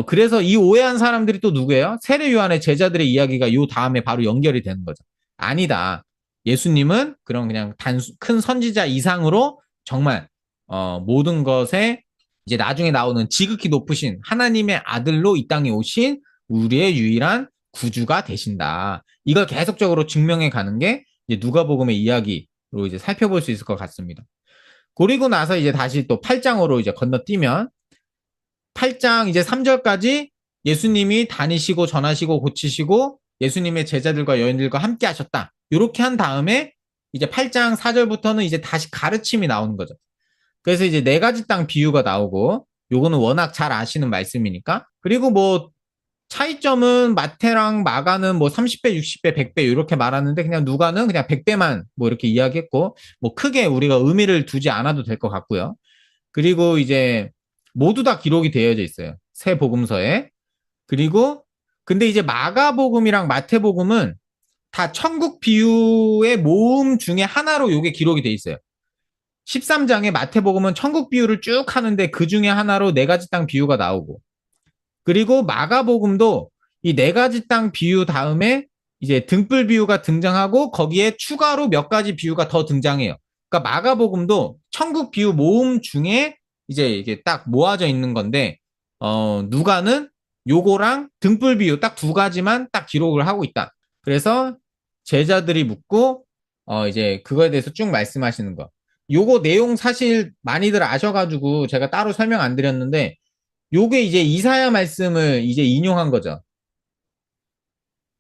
그래서 이 오해한 사람들이 또 누구예요? 세례 요한의 제자들의 이야기가 요 다음에 바로 연결이 되는 거죠. 아니다. 예수님은 그런 그냥 큰 선지자 이상으로 정말 모든 것에 이제 나중에 나오는 지극히 높으신 하나님의 아들로 이 땅에 오신 우리의 유일한 구주가 되신다. 이걸 계속적으로 증명해 가는 게 이제 누가복음의 이야기로 이제 살펴볼 수 있을 것 같습니다. 그리고 나서 이제 다시 또 8장으로 이제 건너뛰면 8장 이제 3절까지 예수님이 다니시고 전하시고 고치시고 예수님의 제자들과 여인들과 함께 하셨다. 이렇게 한 다음에 이제 8장 4절부터는 이제 다시 가르침이 나오는 거죠. 그래서 이제 네 가지 땅 비유가 나오고 요거는 워낙 잘 아시는 말씀이니까. 그리고 뭐 차이점은 마태랑 마가는 뭐 30배, 60배, 100배 이렇게 말하는데 그냥 누가는 그냥 100배만 뭐 이렇게 이야기했고 뭐 크게 우리가 의미를 두지 않아도 될 것 같고요. 그리고 이제 모두 다 기록이 되어져 있어요. 새 복음서에. 그리고 근데 이제 마가복음이랑 마태복음은 다 천국 비유의 모음 중에 하나로 요게 기록이 돼 있어요. 13장에 마태복음은 천국 비유를 쭉 하는데 그 중에 하나로 네 가지 땅 비유가 나오고 그리고 마가복음도 이 네 가지 땅 비유 다음에 이제 등불 비유가 등장하고 거기에 추가로 몇 가지 비유가 더 등장해요. 그러니까 마가복음도 천국 비유 모음 중에 이제 이게 딱 모아져 있는 건데 누가는 요거랑 등불 비유 딱 두 가지만 딱 기록을 하고 있다. 그래서 제자들이 묻고 이제 그거에 대해서 쭉 말씀하시는 거. 요거 내용 사실 많이들 아셔가지고 제가 따로 설명 안 드렸는데 요게 이제 이사야 말씀을 이제 인용한 거죠.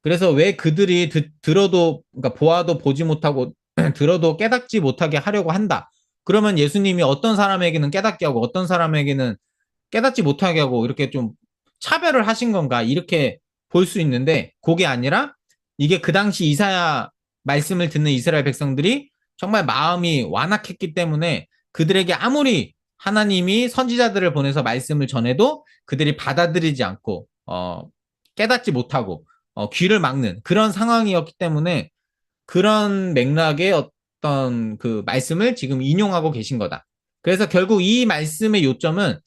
그래서 왜 그들이 들어도, 그러니까 보아도 보지 못하고 들어도 깨닫지 못하게 하려고 한다. 그러면 예수님이 어떤 사람에게는 깨닫게 하고 어떤 사람에게는 깨닫지 못하게 하고 이렇게 좀 차별을 하신 건가 이렇게 볼 수 있는데 그게 아니라 이게 그 당시 이사야 말씀을 듣는 이스라엘 백성들이 정말 마음이 완악했기 때문에 그들에게 아무리 하나님이 선지자들을 보내서 말씀을 전해도 그들이 받아들이지 않고 깨닫지 못하고 귀를 막는 그런 상황이었기 때문에 그런 맥락의 어떤 그 말씀을 지금 인용하고 계신 거다. 그래서 결국 이 말씀의 요점은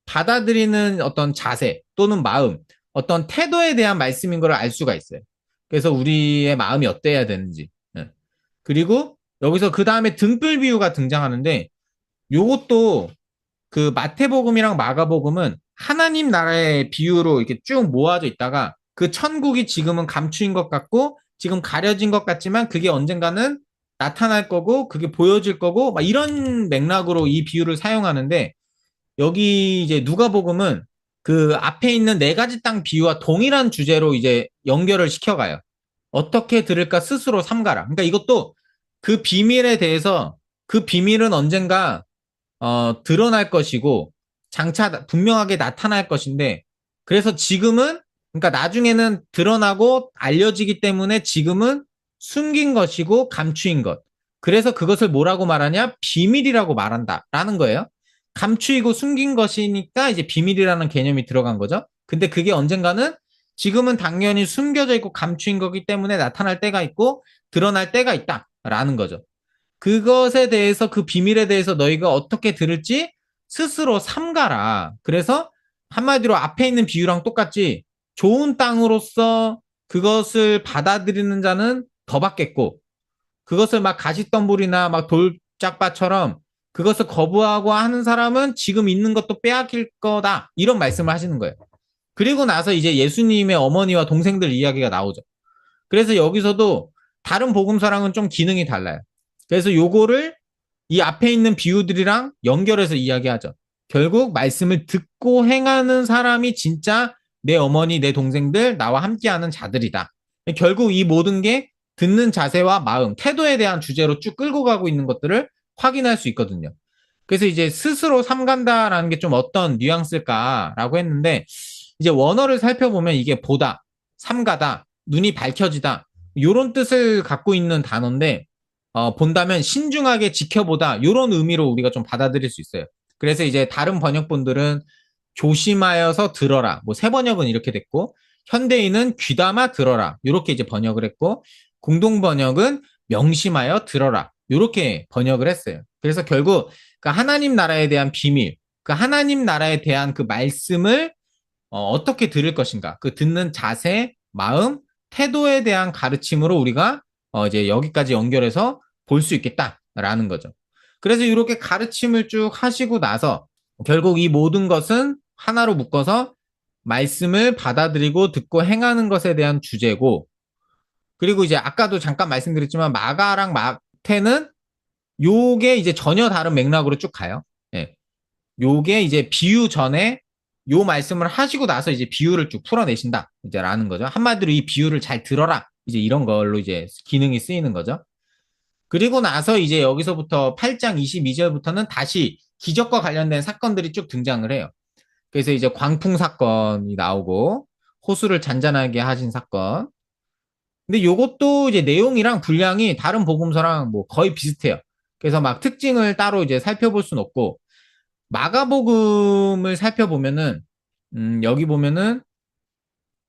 받아들이는 어떤 자세 또는 마음, 어떤 태도에 대한 말씀인 걸 알 수가 있어요. 그래서 우리의 마음이 어때야 되는지. 예. 그리고 여기서 그 다음에 등불 비유가 등장하는데 요것도 그 마태복음이랑 마가복음은 하나님 나라의 비유로 이렇게 쭉 모아져 있다가 그 천국이 지금은 감추인 것 같고 지금 가려진 것 같지만 그게 언젠가는 나타날 거고 그게 보여질 거고 막 이런 맥락으로 이 비유를 사용하는데 여기 이제 누가복음은 그 앞에 있는 네 가지 땅 비유와 동일한 주제로 이제 연결을 시켜가요. 어떻게 들을까 스스로 삼가라. 그러니까 이것도 그 비밀에 대해서 그 비밀은 언젠가 드러날 것이고 장차 분명하게 나타날 것인데 그래서 지금은 그러니까 나중에는 드러나고 알려지기 때문에 지금은 숨긴 것이고 감추인 것. 그래서 그것을 뭐라고 말하냐? 비밀이라고 말한다라는 거예요. 감추이고 숨긴 것이니까 이제 비밀이라는 개념이 들어간 거죠. 근데 그게 언젠가는 지금은 당연히 숨겨져 있고 감추인 거기 때문에 나타날 때가 있고 드러날 때가 있다라는 거죠. 그것에 대해서 그 비밀에 대해서 너희가 어떻게 들을지 스스로 삼가라. 그래서 한마디로 앞에 있는 비유랑 똑같지 좋은 땅으로서 그것을 받아들이는 자는 더 받겠고 그것을 막 가시덤불이나 막 돌짝밭처럼 그것을 거부하고 하는 사람은 지금 있는 것도 빼앗길 거다. 이런 말씀을 하시는 거예요. 그리고 나서 이제 예수님의 어머니와 동생들 이야기가 나오죠. 그래서 여기서도 다른 복음서랑은 좀 기능이 달라요. 그래서 요거를 이 앞에 있는 비유들이랑 연결해서 이야기하죠. 결국 말씀을 듣고 행하는 사람이 진짜 내 어머니, 내 동생들, 나와 함께하는 자들이다. 결국 이 모든 게 듣는 자세와 마음, 태도에 대한 주제로 쭉 끌고 가고 있는 것들을 확인할 수 있거든요. 그래서 이제 스스로 삼간다라는 게 좀 어떤 뉘앙스일까라고 했는데 이제 원어를 살펴보면 이게 보다, 삼가다, 눈이 밝혀지다 이런 뜻을 갖고 있는 단어인데 본다면 신중하게 지켜보다 이런 의미로 우리가 좀 받아들일 수 있어요. 그래서 이제 다른 번역본들은 조심하여서 들어라. 뭐 새 번역은 이렇게 됐고 현대인은 귀담아 들어라. 이렇게 이제 번역을 했고 공동 번역은 명심하여 들어라. 이렇게 번역을 했어요. 그래서 결국 그 하나님 나라에 대한 비밀, 그 하나님 나라에 대한 그 말씀을 어떻게 들을 것인가, 그 듣는 자세, 마음, 태도에 대한 가르침으로 우리가 이제 여기까지 연결해서 볼 수 있겠다라는 거죠. 그래서 이렇게 가르침을 쭉 하시고 나서 결국 이 모든 것은 하나로 묶어서 말씀을 받아들이고 듣고 행하는 것에 대한 주제고, 그리고 이제 아까도 잠깐 말씀드렸지만 마가랑 마태는 요게 이제 전혀 다른 맥락으로 쭉 가요. 예. 요게 이제 비유 전에 요 말씀을 하시고 나서 이제 비유를 쭉 풀어내신다. 이제 라는 거죠. 한마디로 이 비유를 잘 들어라. 이제 이런 걸로 이제 기능이 쓰이는 거죠. 그리고 나서 이제 여기서부터 8장 22절부터는 다시 기적과 관련된 사건들이 쭉 등장을 해요. 그래서 이제 광풍 사건이 나오고 호수를 잔잔하게 하신 사건. 근데 요것도 이제 내용이랑 분량이 다른 복음서랑 뭐 거의 비슷해요. 그래서 막 특징을 따로 이제 살펴볼 순 없고 마가복음을 살펴보면은 여기 보면은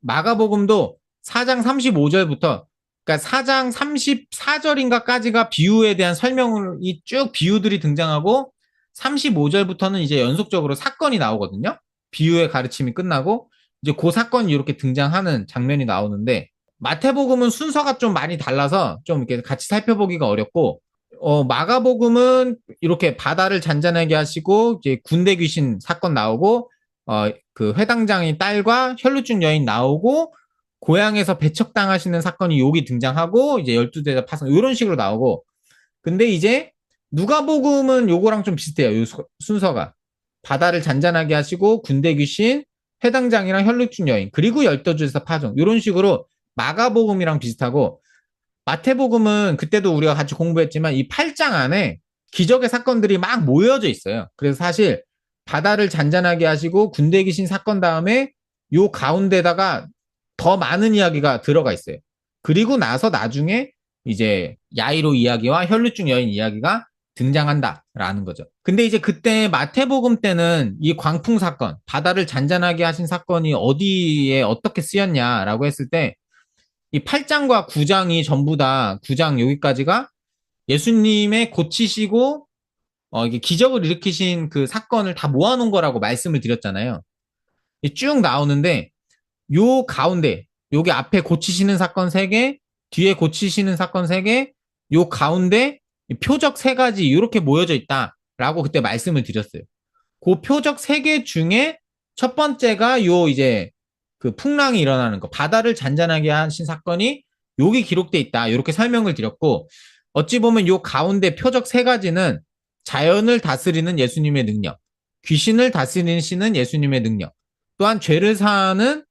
마가복음도 4장 35절부터 그러니까 4장 34절인가까지가 비유에 대한 설명이 쭉 비유들이 등장하고 35절부터는 이제 연속적으로 사건이 나오거든요. 비유의 가르침이 끝나고 이제 그 사건이 이렇게 등장하는 장면이 나오는데 마태복음은 순서가 좀 많이 달라서 좀 이렇게 같이 살펴보기가 어렵고 마가복음은 이렇게 바다를 잔잔하게 하시고 이제 군대 귀신 사건 나오고 그 회당장의 딸과 혈루증 여인 나오고 고향에서 배척당하시는 사건이 여기 등장하고 이제 12대자 파송 이런 식으로 나오고 근데 이제 누가복음은 요거랑 좀 비슷해요. 요 순서가 바다를 잔잔하게 하시고 군대 귀신 회당장이랑 혈루증 여인 그리고 12대자 파송 이런 식으로 마가복음이랑 비슷하고 마태복음은 그때도 우리가 같이 공부했지만 이 8장 안에 기적의 사건들이 막 모여져 있어요. 그래서 사실 바다를 잔잔하게 하시고 군대 귀신 사건 다음에 요 가운데다가 더 많은 이야기가 들어가 있어요. 그리고 나서 나중에 이제 야이로 이야기와 혈루증 여인 이야기가 등장한다라는 거죠. 근데 이제 그때 마태복음 때는 이 광풍 사건, 바다를 잔잔하게 하신 사건이 어디에 어떻게 쓰였냐라고 했을 때 이 8장과 9장이 전부 다 9장 여기까지가 예수님의 고치시고 이게 기적을 일으키신 그 사건을 다 모아놓은 거라고 말씀을 드렸잖아요. 쭉 나오는데 요 가운데 여기 앞에 고치시는 사건 3개, 뒤에 고치시는 사건 3개, 요 가운데 표적 3가지 이렇게 모여져 있다라고 그때 말씀을 드렸어요. 그 표적 3개 중에 첫 번째가 요 이제 그 풍랑이 일어나는 거, 바다를 잔잔하게 하신 사건이 여기 기록돼 있다. 이렇게 설명을 드렸고 어찌 보면 요 가운데 표적 3가지는 자연을 다스리는 예수님의 능력, 귀신을 다스리시는 예수님의 능력, 또한 죄를 사하는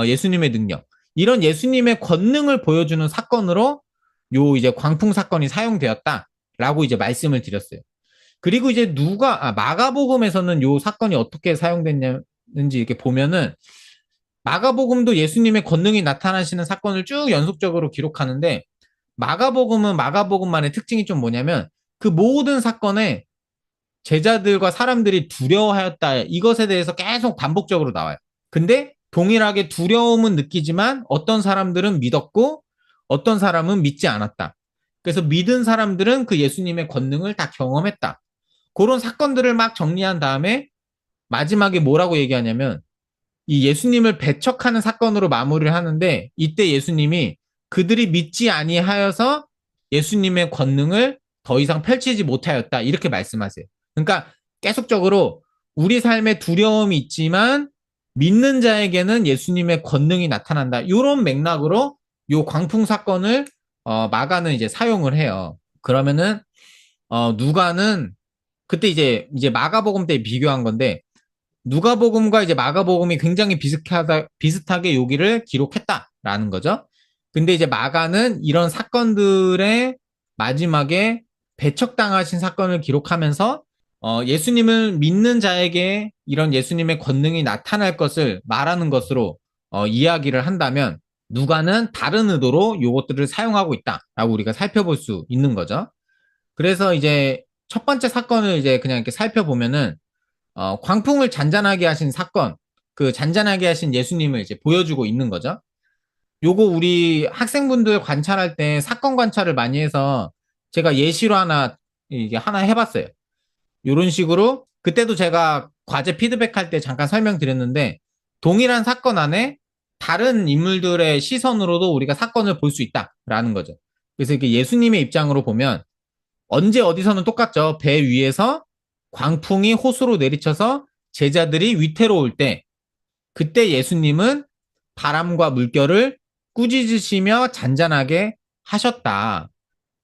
예수님의 능력, 이런 예수님의 권능을 보여주는 사건으로 요 이제 광풍 사건이 사용되었다라고 이제 말씀을 드렸어요. 그리고 이제 마가복음에서는 요 사건이 어떻게 사용됐는지 이렇게 보면은 마가복음도 예수님의 권능이 나타나시는 사건을 쭉 연속적으로 기록하는데 마가복음은 마가복음만의 특징이 좀 뭐냐면 그 모든 사건에 제자들과 사람들이 두려워하였다 이것에 대해서 계속 반복적으로 나와요. 근데 동일하게 두려움은 느끼지만 어떤 사람들은 믿었고 어떤 사람은 믿지 않았다. 그래서 믿은 사람들은 그 예수님의 권능을 다 경험했다. 그런 사건들을 막 정리한 다음에 마지막에 뭐라고 얘기하냐면 이 예수님을 배척하는 사건으로 마무리를 하는데 이때 예수님이 그들이 믿지 아니하여서 예수님의 권능을 더 이상 펼치지 못하였다. 이렇게 말씀하세요. 그러니까 계속적으로 우리 삶에 두려움이 있지만 믿는 자에게는 예수님의 권능이 나타난다. 이런 맥락으로 요 광풍 사건을 마가는 이제 사용을 해요. 그러면은 누가는 그때 이제 마가복음 때 비교한 건데 누가복음과 이제 마가복음이 굉장히 비슷하게 여기를 기록했다라는 거죠. 근데 이제 마가는 이런 사건들의 마지막에 배척당하신 사건을 기록하면서 예수님을 믿는 자에게 이런 예수님의 권능이 나타날 것을 말하는 것으로 이야기를 한다면 누가는 다른 의도로 이것들을 사용하고 있다라고 우리가 살펴볼 수 있는 거죠. 그래서 이제 첫 번째 사건을 이제 그냥 이렇게 살펴보면은 광풍을 잔잔하게 하신 사건, 그 잔잔하게 하신 예수님을 이제 보여주고 있는 거죠. 요거 우리 학생분들 관찰할 때 사건 관찰을 많이 해서 제가 예시로 이게 하나 해봤어요. 요런 식으로 그때도 제가 과제 피드백할 때 잠깐 설명드렸는데 동일한 사건 안에 다른 인물들의 시선으로도 우리가 사건을 볼 수 있다라는 거죠. 그래서 이게 예수님의 입장으로 보면 언제 어디서는 똑같죠. 배 위에서 광풍이 호수로 내리쳐서 제자들이 위태로울 때 그때 예수님은 바람과 물결을 꾸짖으시며 잔잔하게 하셨다.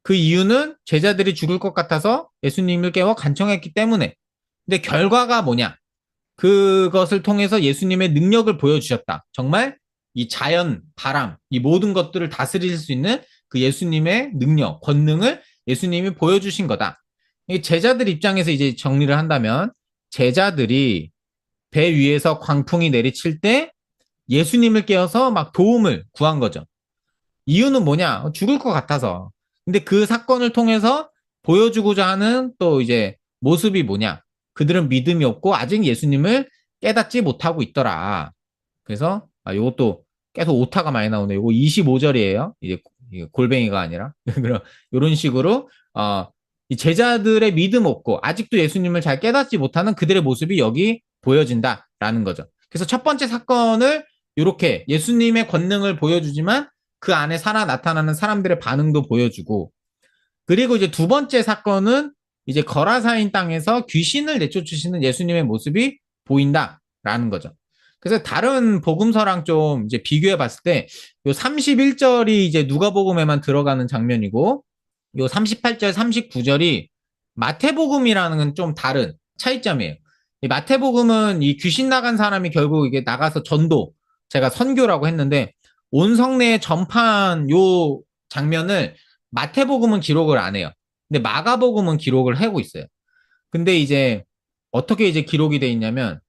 그 이유는 제자들이 죽을 것 같아서 예수님을 깨워 간청했기 때문에. 근데 결과가 뭐냐? 그것을 통해서 예수님의 능력을 보여주셨다. 정말 이 자연, 바람, 이 모든 것들을 다스릴 수 있는 그 예수님의 능력, 권능을 예수님이 보여주신 거다. 제자들 입장에서 이제 정리를 한다면 제자들이 배 위에서 광풍이 내리칠 때 예수님을 깨워서 막 도움을 구한 거죠. 이유는 뭐냐? 죽을 것 같아서. 근데 그 사건을 통해서 보여주고자 하는 또 이제 모습이 뭐냐? 그들은 믿음이 없고 아직 예수님을 깨닫지 못하고 있더라. 그래서 요것도 계속 오타가 많이 나오네. 요거 25절이에요. 이제 골뱅이가 아니라. 그럼 이런 식으로 이 제자들의 믿음 없고 아직도 예수님을 잘 깨닫지 못하는 그들의 모습이 여기 보여진다라는 거죠. 그래서 첫 번째 사건을 이렇게 예수님의 권능을 보여주지만 그 안에 살아 나타나는 사람들의 반응도 보여주고 그리고 이제 두 번째 사건은 이제 거라사인 땅에서 귀신을 내쫓으시는 예수님의 모습이 보인다라는 거죠. 그래서 다른 복음서랑 좀 이제 비교해 봤을 때 요 31절이 이제 누가복음에만 들어가는 장면이고 요 38절, 39절이 마태복음이라는 좀 다른 차이점이에요. 이 마태복음은 이 귀신 나간 사람이 결국 이게 나가서 전도, 제가 선교라고 했는데 온 성내에 전파한 요 장면을 마태복음은 기록을 안 해요. 근데 마가복음은 기록을 하고 있어요. 근데 이제 어떻게 이제 기록이 돼 있냐면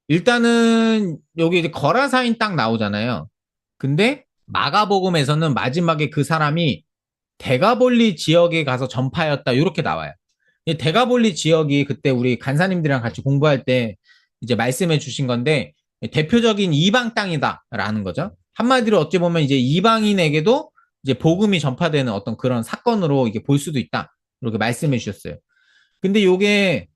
일단은 여기 이제 거라사인 딱 나오잖아요. 근데 마가복음에서는 마지막에 그 사람이 대가볼리 지역에 가서 전파였다 이렇게 나와요. 이 대가볼리 지역이 그때 우리 간사님들이랑 같이 공부할 때 이제 말씀해 주신 건데 대표적인 이방 땅이다라는 거죠. 한마디로 어찌 보면 이제 이방인에게도 이제 복음이 전파되는 어떤 그런 사건으로 이게 볼 수도 있다. 이렇게 말씀해 주셨어요. 근데 요게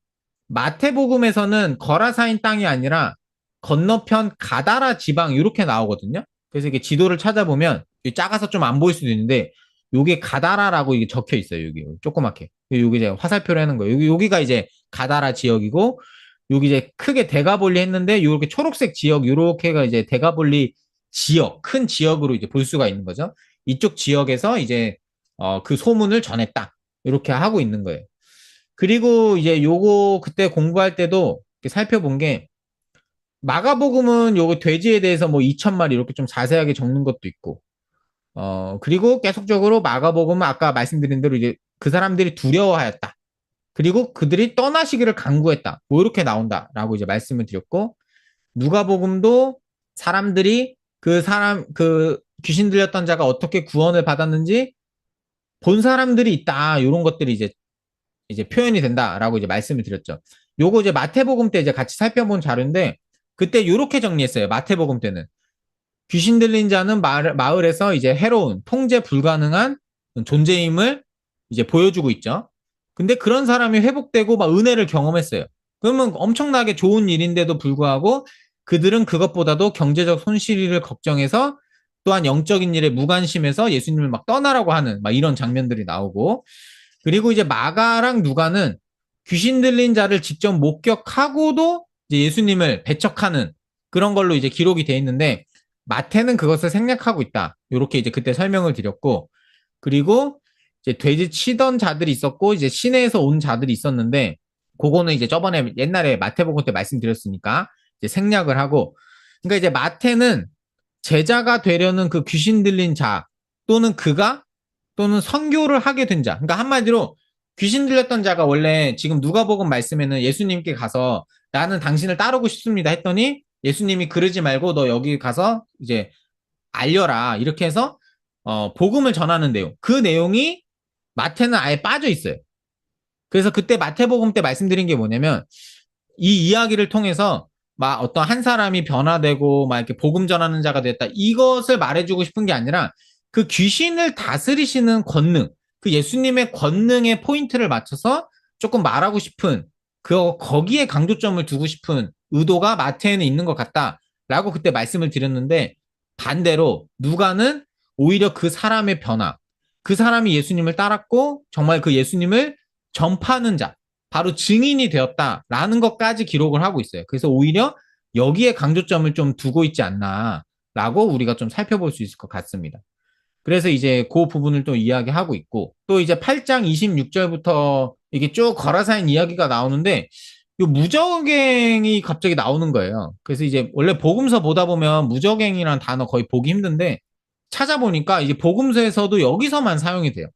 마태복음에서는 거라사인 땅이 아니라 건너편 가다라 지방 이렇게 나오거든요. 그래서 이게 지도를 찾아보면 작아서 좀 안 보일 수도 있는데 요게 가다라라고 이게 적혀 있어요. 여기 조그맣게. 여기 이제 화살표로 하는 거예요. 여기가 이제 가다라 지역이고 여기 이제 크게 대가볼리 했는데 이렇게 초록색 지역 요렇게가 이제 대가볼리 지역 큰 지역으로 이제 볼 수가 있는 거죠. 이쪽 지역에서 이제 그 소문을 전했다. 이렇게 하고 있는 거예요. 그리고 이제 요거 그때 공부할 때도 살펴본 게 마가복음은 요거 돼지에 대해서 뭐 2천 마리 이렇게 좀 자세하게 적는 것도 있고 그리고 계속적으로 마가복음은 아까 말씀드린 대로 이제 그 사람들이 두려워하였다. 그리고 그들이 떠나시기를 간구했다. 뭐 이렇게 나온다라고 이제 말씀을 드렸고 누가복음도 사람들이 그 귀신 들렸던 자가 어떻게 구원을 받았는지 본 사람들이 있다. 이런 것들이 이제 표현이 된다라고 이제 말씀을 드렸죠. 요거 이제 마태복음 때 이제 같이 살펴본 자료인데 그때 요렇게 정리했어요. 마태복음 때는. 귀신 들린 자는 마을에서 이제 해로운, 통제 불가능한 존재임을 이제 보여주고 있죠. 근데 그런 사람이 회복되고 막 은혜를 경험했어요. 그러면 엄청나게 좋은 일인데도 불구하고 그들은 그것보다도 경제적 손실을 걱정해서 또한 영적인 일에 무관심해서 예수님을 막 떠나라고 하는 막 이런 장면들이 나오고, 그리고 이제 마가랑 누가는 귀신 들린 자를 직접 목격하고도 이제 예수님을 배척하는 그런 걸로 이제 기록이 돼 있는데, 마태는 그것을 생략하고 있다. 이렇게 이제 그때 설명을 드렸고, 그리고 이제 돼지 치던 자들이 있었고 이제 시내에서 온 자들이 있었는데, 그거는 이제 저번에 옛날에 마태복음 때 말씀드렸으니까 이제 생략을 하고, 그러니까 이제 마태는 제자가 되려는 그 귀신 들린 자 또는 그가 또는 선교를 하게 된 자. 그러니까 한마디로 귀신 들렸던 자가 원래 지금 누가복음 말씀에는 예수님께 가서 나는 당신을 따르고 싶습니다 했더니 예수님이 그러지 말고 너 여기 가서 이제 알려라 이렇게 해서 복음을 전하는 내용. 그 내용이 마태는 아예 빠져 있어요. 그래서 그때 마태복음 때 말씀드린 게 뭐냐면 이 이야기를 통해서 막 어떤 한 사람이 변화되고 막 이렇게 복음 전하는 자가 됐다. 이것을 말해주고 싶은 게 아니라 그 귀신을 다스리시는 권능, 그 예수님의 권능의 포인트를 맞춰서 조금 말하고 싶은 거기에 강조점을 두고 싶은 의도가 마태에는 있는 것 같다라고 그때 말씀을 드렸는데, 반대로 누가는 오히려 그 사람의 변화, 그 사람이 예수님을 따랐고 정말 그 예수님을 전파하는 자, 바로 증인이 되었다라는 것까지 기록을 하고 있어요. 그래서 오히려 여기에 강조점을 좀 두고 있지 않나라고 우리가 좀 살펴볼 수 있을 것 같습니다. 그래서 이제 그 부분을 또 이야기하고 있고, 또 이제 8장 26절부터 이게 쭉 거라사인 이야기가 나오는데 이 무적행이 갑자기 나오는 거예요. 그래서 이제 원래 복음서 보다 보면 무적행이라는 단어 거의 보기 힘든데 찾아보니까 이제 복음서에서도 여기서만 사용이 돼요.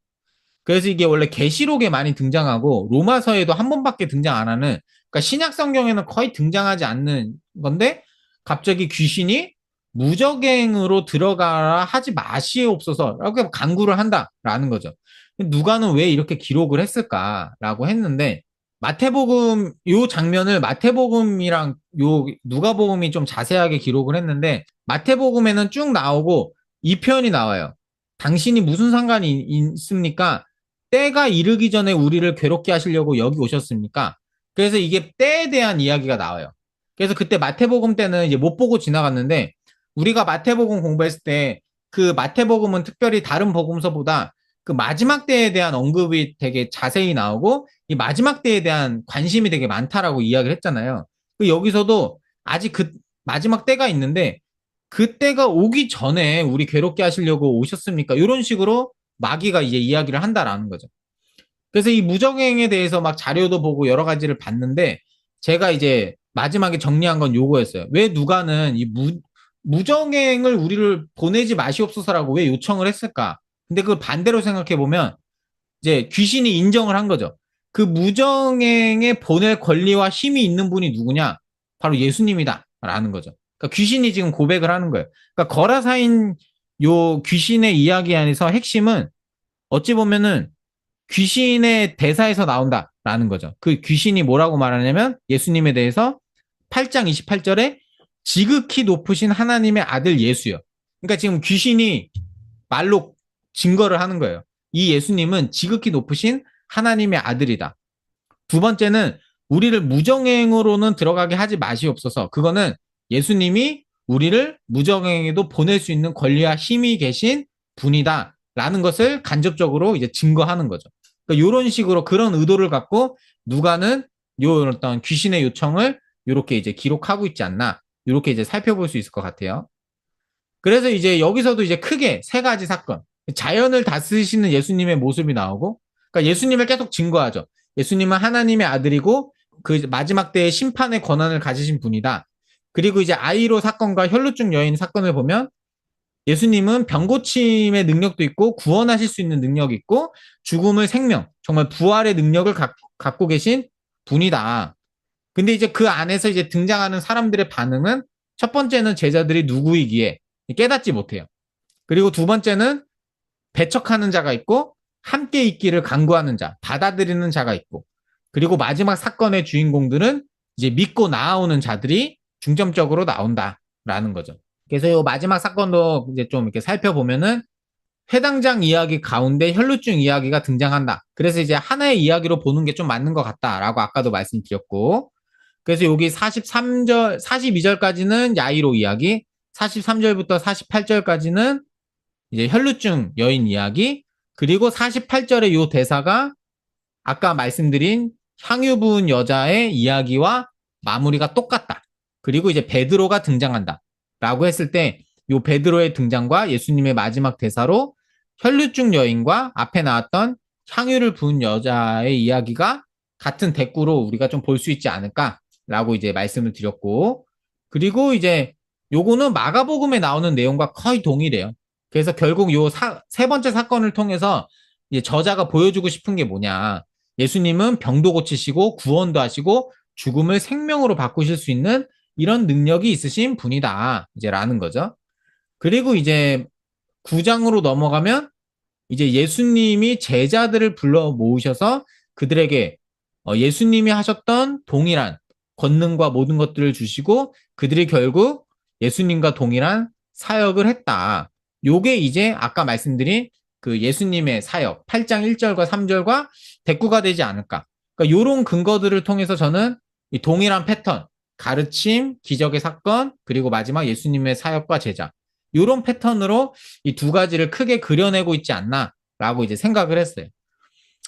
그래서 이게 원래 계시록에 많이 등장하고 로마서에도 한 번밖에 등장 안 하는, 그러니까 신약 성경에는 거의 등장하지 않는 건데 갑자기 귀신이 무적행으로 들어가라 하지 마시옵소서라고 간구를 한다라는 거죠. 누가는 왜 이렇게 기록을 했을까라고 했는데, 마태복음 요 장면을 마태복음이랑 요 누가복음이 좀 자세하게 기록을 했는데, 마태복음에는 쭉 나오고 이 표현이 나와요. 당신이 무슨 상관이 있습니까? 때가 이르기 전에 우리를 괴롭게 하시려고 여기 오셨습니까? 그래서 이게 때에 대한 이야기가 나와요. 그래서 그때 마태복음 때는 이제 못 보고 지나갔는데, 우리가 마태복음 공부했을 때 그 마태복음은 특별히 다른 복음서보다 그 마지막 때에 대한 언급이 되게 자세히 나오고 이 마지막 때에 대한 관심이 되게 많다라고 이야기를 했잖아요. 그 여기서도 아직 그 마지막 때가 있는데 그 때가 오기 전에 우리 괴롭게 하시려고 오셨습니까? 이런 식으로 마귀가 이제 이야기를 한다라는 거죠. 그래서 이 무적행에 대해서 막 자료도 보고 여러 가지를 봤는데 제가 이제 마지막에 정리한 건 요거였어요. 왜 누가는 이 무적행을 우리를 보내지 마시옵소서라고 왜 요청을 했을까? 근데 그걸 반대로 생각해 보면 이제 귀신이 인정을 한 거죠. 그 무정행에 보낼 권리와 힘이 있는 분이 누구냐? 바로 예수님이다라는 거죠. 그러니까 귀신이 지금 고백을 하는 거예요. 그러니까 거라사인 요 귀신의 이야기 안에서 핵심은 어찌 보면은 귀신의 대사에서 나온다라는 거죠. 그 귀신이 뭐라고 말하냐면 예수님에 대해서 8장 28절에 지극히 높으신 하나님의 아들 예수요. 그러니까 지금 귀신이 말로 증거를 하는 거예요. 이 예수님은 지극히 높으신 하나님의 아들이다. 두 번째는 우리를 무정행으로는 들어가게 하지 마시옵소서. 그거는 예수님이 우리를 무정행에도 보낼 수 있는 권리와 힘이 계신 분이다. 라는 것을 간접적으로 이제 증거하는 거죠. 그러니까 이런 식으로 그런 의도를 갖고 누가는 요 어떤 귀신의 요청을 이렇게 이제 기록하고 있지 않나. 이렇게 이제 살펴볼 수 있을 것 같아요. 그래서 이제 여기서도 이제 크게 세 가지 사건. 자연을 다스리시는 예수님의 모습이 나오고, 그러니까 예수님을 계속 증거하죠. 예수님은 하나님의 아들이고, 그 마지막 때의 심판의 권한을 가지신 분이다. 그리고 이제 아이로 사건과 혈루증 여인 사건을 보면, 예수님은 병 고침의 능력도 있고, 구원하실 수 있는 능력이 있고, 죽음을 생명, 정말 부활의 능력을 갖고 계신 분이다. 근데 이제 그 안에서 이제 등장하는 사람들의 반응은 첫 번째는 제자들이 누구이기에 깨닫지 못해요. 그리고 두 번째는 배척하는 자가 있고 함께 있기를 간구하는 자, 받아들이는 자가 있고, 그리고 마지막 사건의 주인공들은 이제 믿고 나아오는 자들이 중점적으로 나온다라는 거죠. 그래서 이 마지막 사건도 이제 좀 이렇게 살펴보면은 회당장 이야기 가운데 혈루증 이야기가 등장한다. 그래서 이제 하나의 이야기로 보는 게 좀 맞는 것 같다라고 아까도 말씀드렸고, 그래서 여기 43절, 42절까지는 야이로 이야기, 43절부터 48절까지는 이제 혈루증 여인 이야기, 그리고 48절의 요 대사가 아까 말씀드린 향유 부은 여자의 이야기와 마무리가 똑같다. 그리고 이제 베드로가 등장한다. 라고 했을 때 요 베드로의 등장과 예수님의 마지막 대사로 혈류증 여인과 앞에 나왔던 향유를 부은 여자의 이야기가 같은 대꾸로 우리가 좀 볼 수 있지 않을까라고 이제 말씀을 드렸고, 그리고 이제 요거는 마가복음에 나오는 내용과 거의 동일해요. 그래서 결국 요 세 번째 사건을 통해서 이제 저자가 보여주고 싶은 게 뭐냐. 예수님은 병도 고치시고 구원도 하시고 죽음을 생명으로 바꾸실 수 있는 이런 능력이 있으신 분이다. 이제 라는 거죠. 그리고 이제 9장으로 넘어가면 이제 예수님이 제자들을 불러 모으셔서 그들에게 예수님이 하셨던 동일한 권능과 모든 것들을 주시고 그들이 결국 예수님과 동일한 사역을 했다. 요게 이제 아까 말씀드린 그 예수님의 사역 8장 1절과 3절과 대꾸가 되지 않을까. 그러니까 요런 근거들을 통해서 저는 이 동일한 패턴, 가르침, 기적의 사건, 그리고 마지막 예수님의 사역과 제자. 요런 패턴으로 이 두 가지를 크게 그려내고 있지 않나라고 이제 생각을 했어요.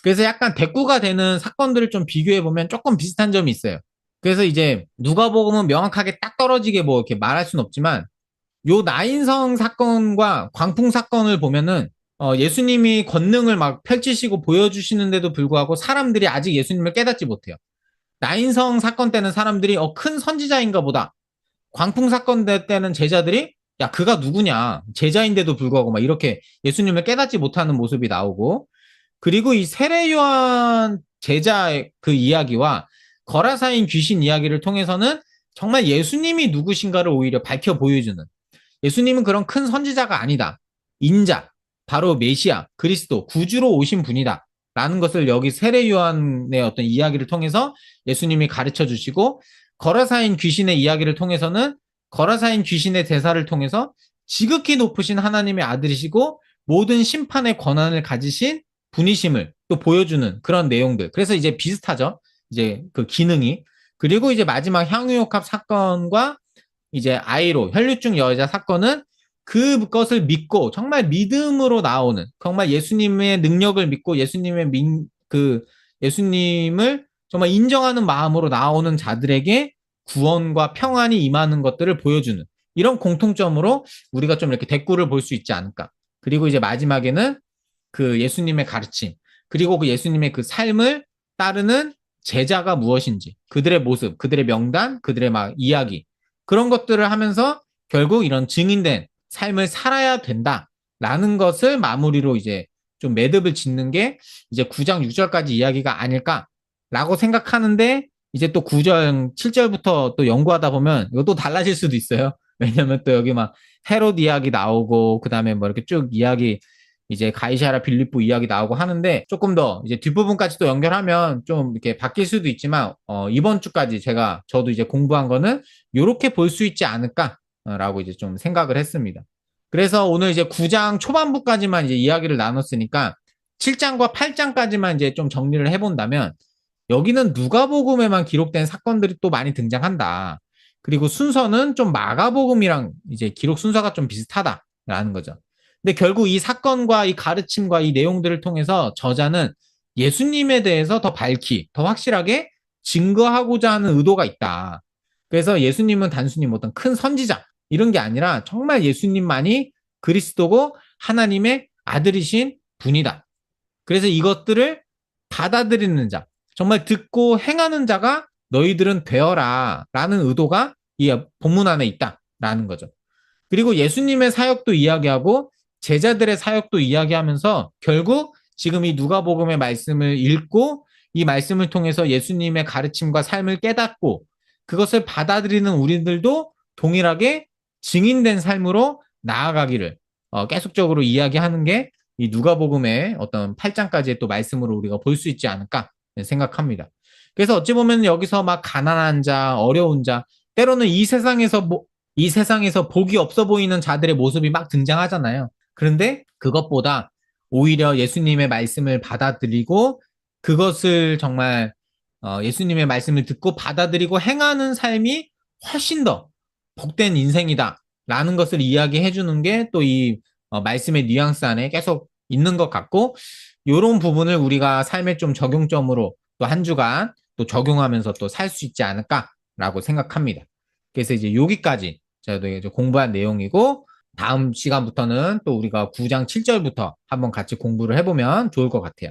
그래서 약간 대꾸가 되는 사건들을 좀 비교해 보면 조금 비슷한 점이 있어요. 그래서 이제 누가복음은 명확하게 딱 떨어지게 뭐 이렇게 말할 수는 없지만 요 나인성 사건과 광풍 사건을 보면은 예수님이 권능을 막 펼치시고 보여주시는데도 불구하고 사람들이 아직 예수님을 깨닫지 못해요. 나인성 사건 때는 사람들이 큰 선지자인가 보다. 광풍 사건 때는 제자들이 야 그가 누구냐 제자인데도 불구하고 막 이렇게 예수님을 깨닫지 못하는 모습이 나오고 그리고 이 세례 요한 제자의 그 이야기와 거라사인 귀신 이야기를 통해서는 정말 예수님이 누구신가를 오히려 밝혀 보여주는 예수님은 그런 큰 선지자가 아니다. 인자, 바로 메시아, 그리스도, 구주로 오신 분이다. 라는 것을 여기 세례 요한의 어떤 이야기를 통해서 예수님이 가르쳐 주시고 거라사인 귀신의 이야기를 통해서는 거라사인 귀신의 대사를 통해서 지극히 높으신 하나님의 아들이시고 모든 심판의 권한을 가지신 분이심을 또 보여주는 그런 내용들. 그래서 이제 비슷하죠. 이제 그 기능이. 그리고 이제 마지막 향유옥합 사건과 이제 아이로 혈류증 여자 사건은 그것을 믿고 정말 믿음으로 나오는 정말 예수님의 능력을 믿고 예수님을 정말 인정하는 마음으로 나오는 자들에게 구원과 평안이 임하는 것들을 보여주는 이런 공통점으로 우리가 좀 이렇게 대꾸를 볼 수 있지 않을까. 그리고 이제 마지막에는 그 예수님의 가르침 그리고 그 예수님의 그 삶을 따르는 제자가 무엇인지 그들의 모습, 그들의 명단, 그들의 막 이야기 그런 것들을 하면서 결국 이런 증인된 삶을 살아야 된다라는 것을 마무리로 이제 좀 매듭을 짓는 게 이제 9장 6절까지 이야기가 아닐까라고 생각하는데 이제 또 9절 7절부터 또 연구하다 보면 이것도 달라질 수도 있어요. 왜냐면 또 여기 막 헤롯 이야기 나오고 그다음에 뭐 이렇게 쭉 이야기 이제 가이사라 빌립보 이야기 나오고 하는데 조금 더 이제 뒷부분까지 또 연결하면 좀 이렇게 바뀔 수도 있지만 이번 주까지 저도 이제 공부한 거는 이렇게 볼 수 있지 않을까라고 이제 좀 생각을 했습니다. 그래서 오늘 이제 9장 초반부까지만 이제 이야기를 나눴으니까 7장과 8장까지만 이제 좀 정리를 해본다면 여기는 누가복음에만 기록된 사건들이 또 많이 등장한다. 그리고 순서는 좀 마가복음이랑 이제 기록 순서가 좀 비슷하다라는 거죠. 근데 결국 이 사건과 이 가르침과 이 내용들을 통해서 저자는 예수님에 대해서 더 밝히, 더 확실하게 증거하고자 하는 의도가 있다. 그래서 예수님은 단순히 어떤 큰 선지자, 이런 게 아니라 정말 예수님만이 그리스도고 하나님의 아들이신 분이다. 그래서 이것들을 받아들이는 자, 정말 듣고 행하는 자가 너희들은 되어라 라는 의도가 이 본문 안에 있다라는 거죠. 그리고 예수님의 사역도 이야기하고 제자들의 사역도 이야기하면서 결국 지금 이 누가복음의 말씀을 읽고 이 말씀을 통해서 예수님의 가르침과 삶을 깨닫고 그것을 받아들이는 우리들도 동일하게 증인된 삶으로 나아가기를 계속적으로 이야기하는 게 이 누가복음의 어떤 8장까지의 또 말씀으로 우리가 볼 수 있지 않을까 생각합니다. 그래서 어찌 보면 여기서 막 가난한 자, 어려운 자 때로는 이 세상에서 복이 없어 보이는 자들의 모습이 막 등장하잖아요. 그런데 그것보다 오히려 예수님의 말씀을 받아들이고 그것을 정말 예수님의 말씀을 듣고 받아들이고 행하는 삶이 훨씬 더 복된 인생이다. 라는 것을 이야기해 주는 게 또 이 말씀의 뉘앙스 안에 계속 있는 것 같고, 이런 부분을 우리가 삶의 좀 적용점으로 또 한 주간 또 적용하면서 또 살 수 있지 않을까라고 생각합니다. 그래서 이제 여기까지 저도 이제 공부한 내용이고, 다음 시간부터는 또 우리가 9장 7절부터 한번 같이 공부를 해보면 좋을 것 같아요.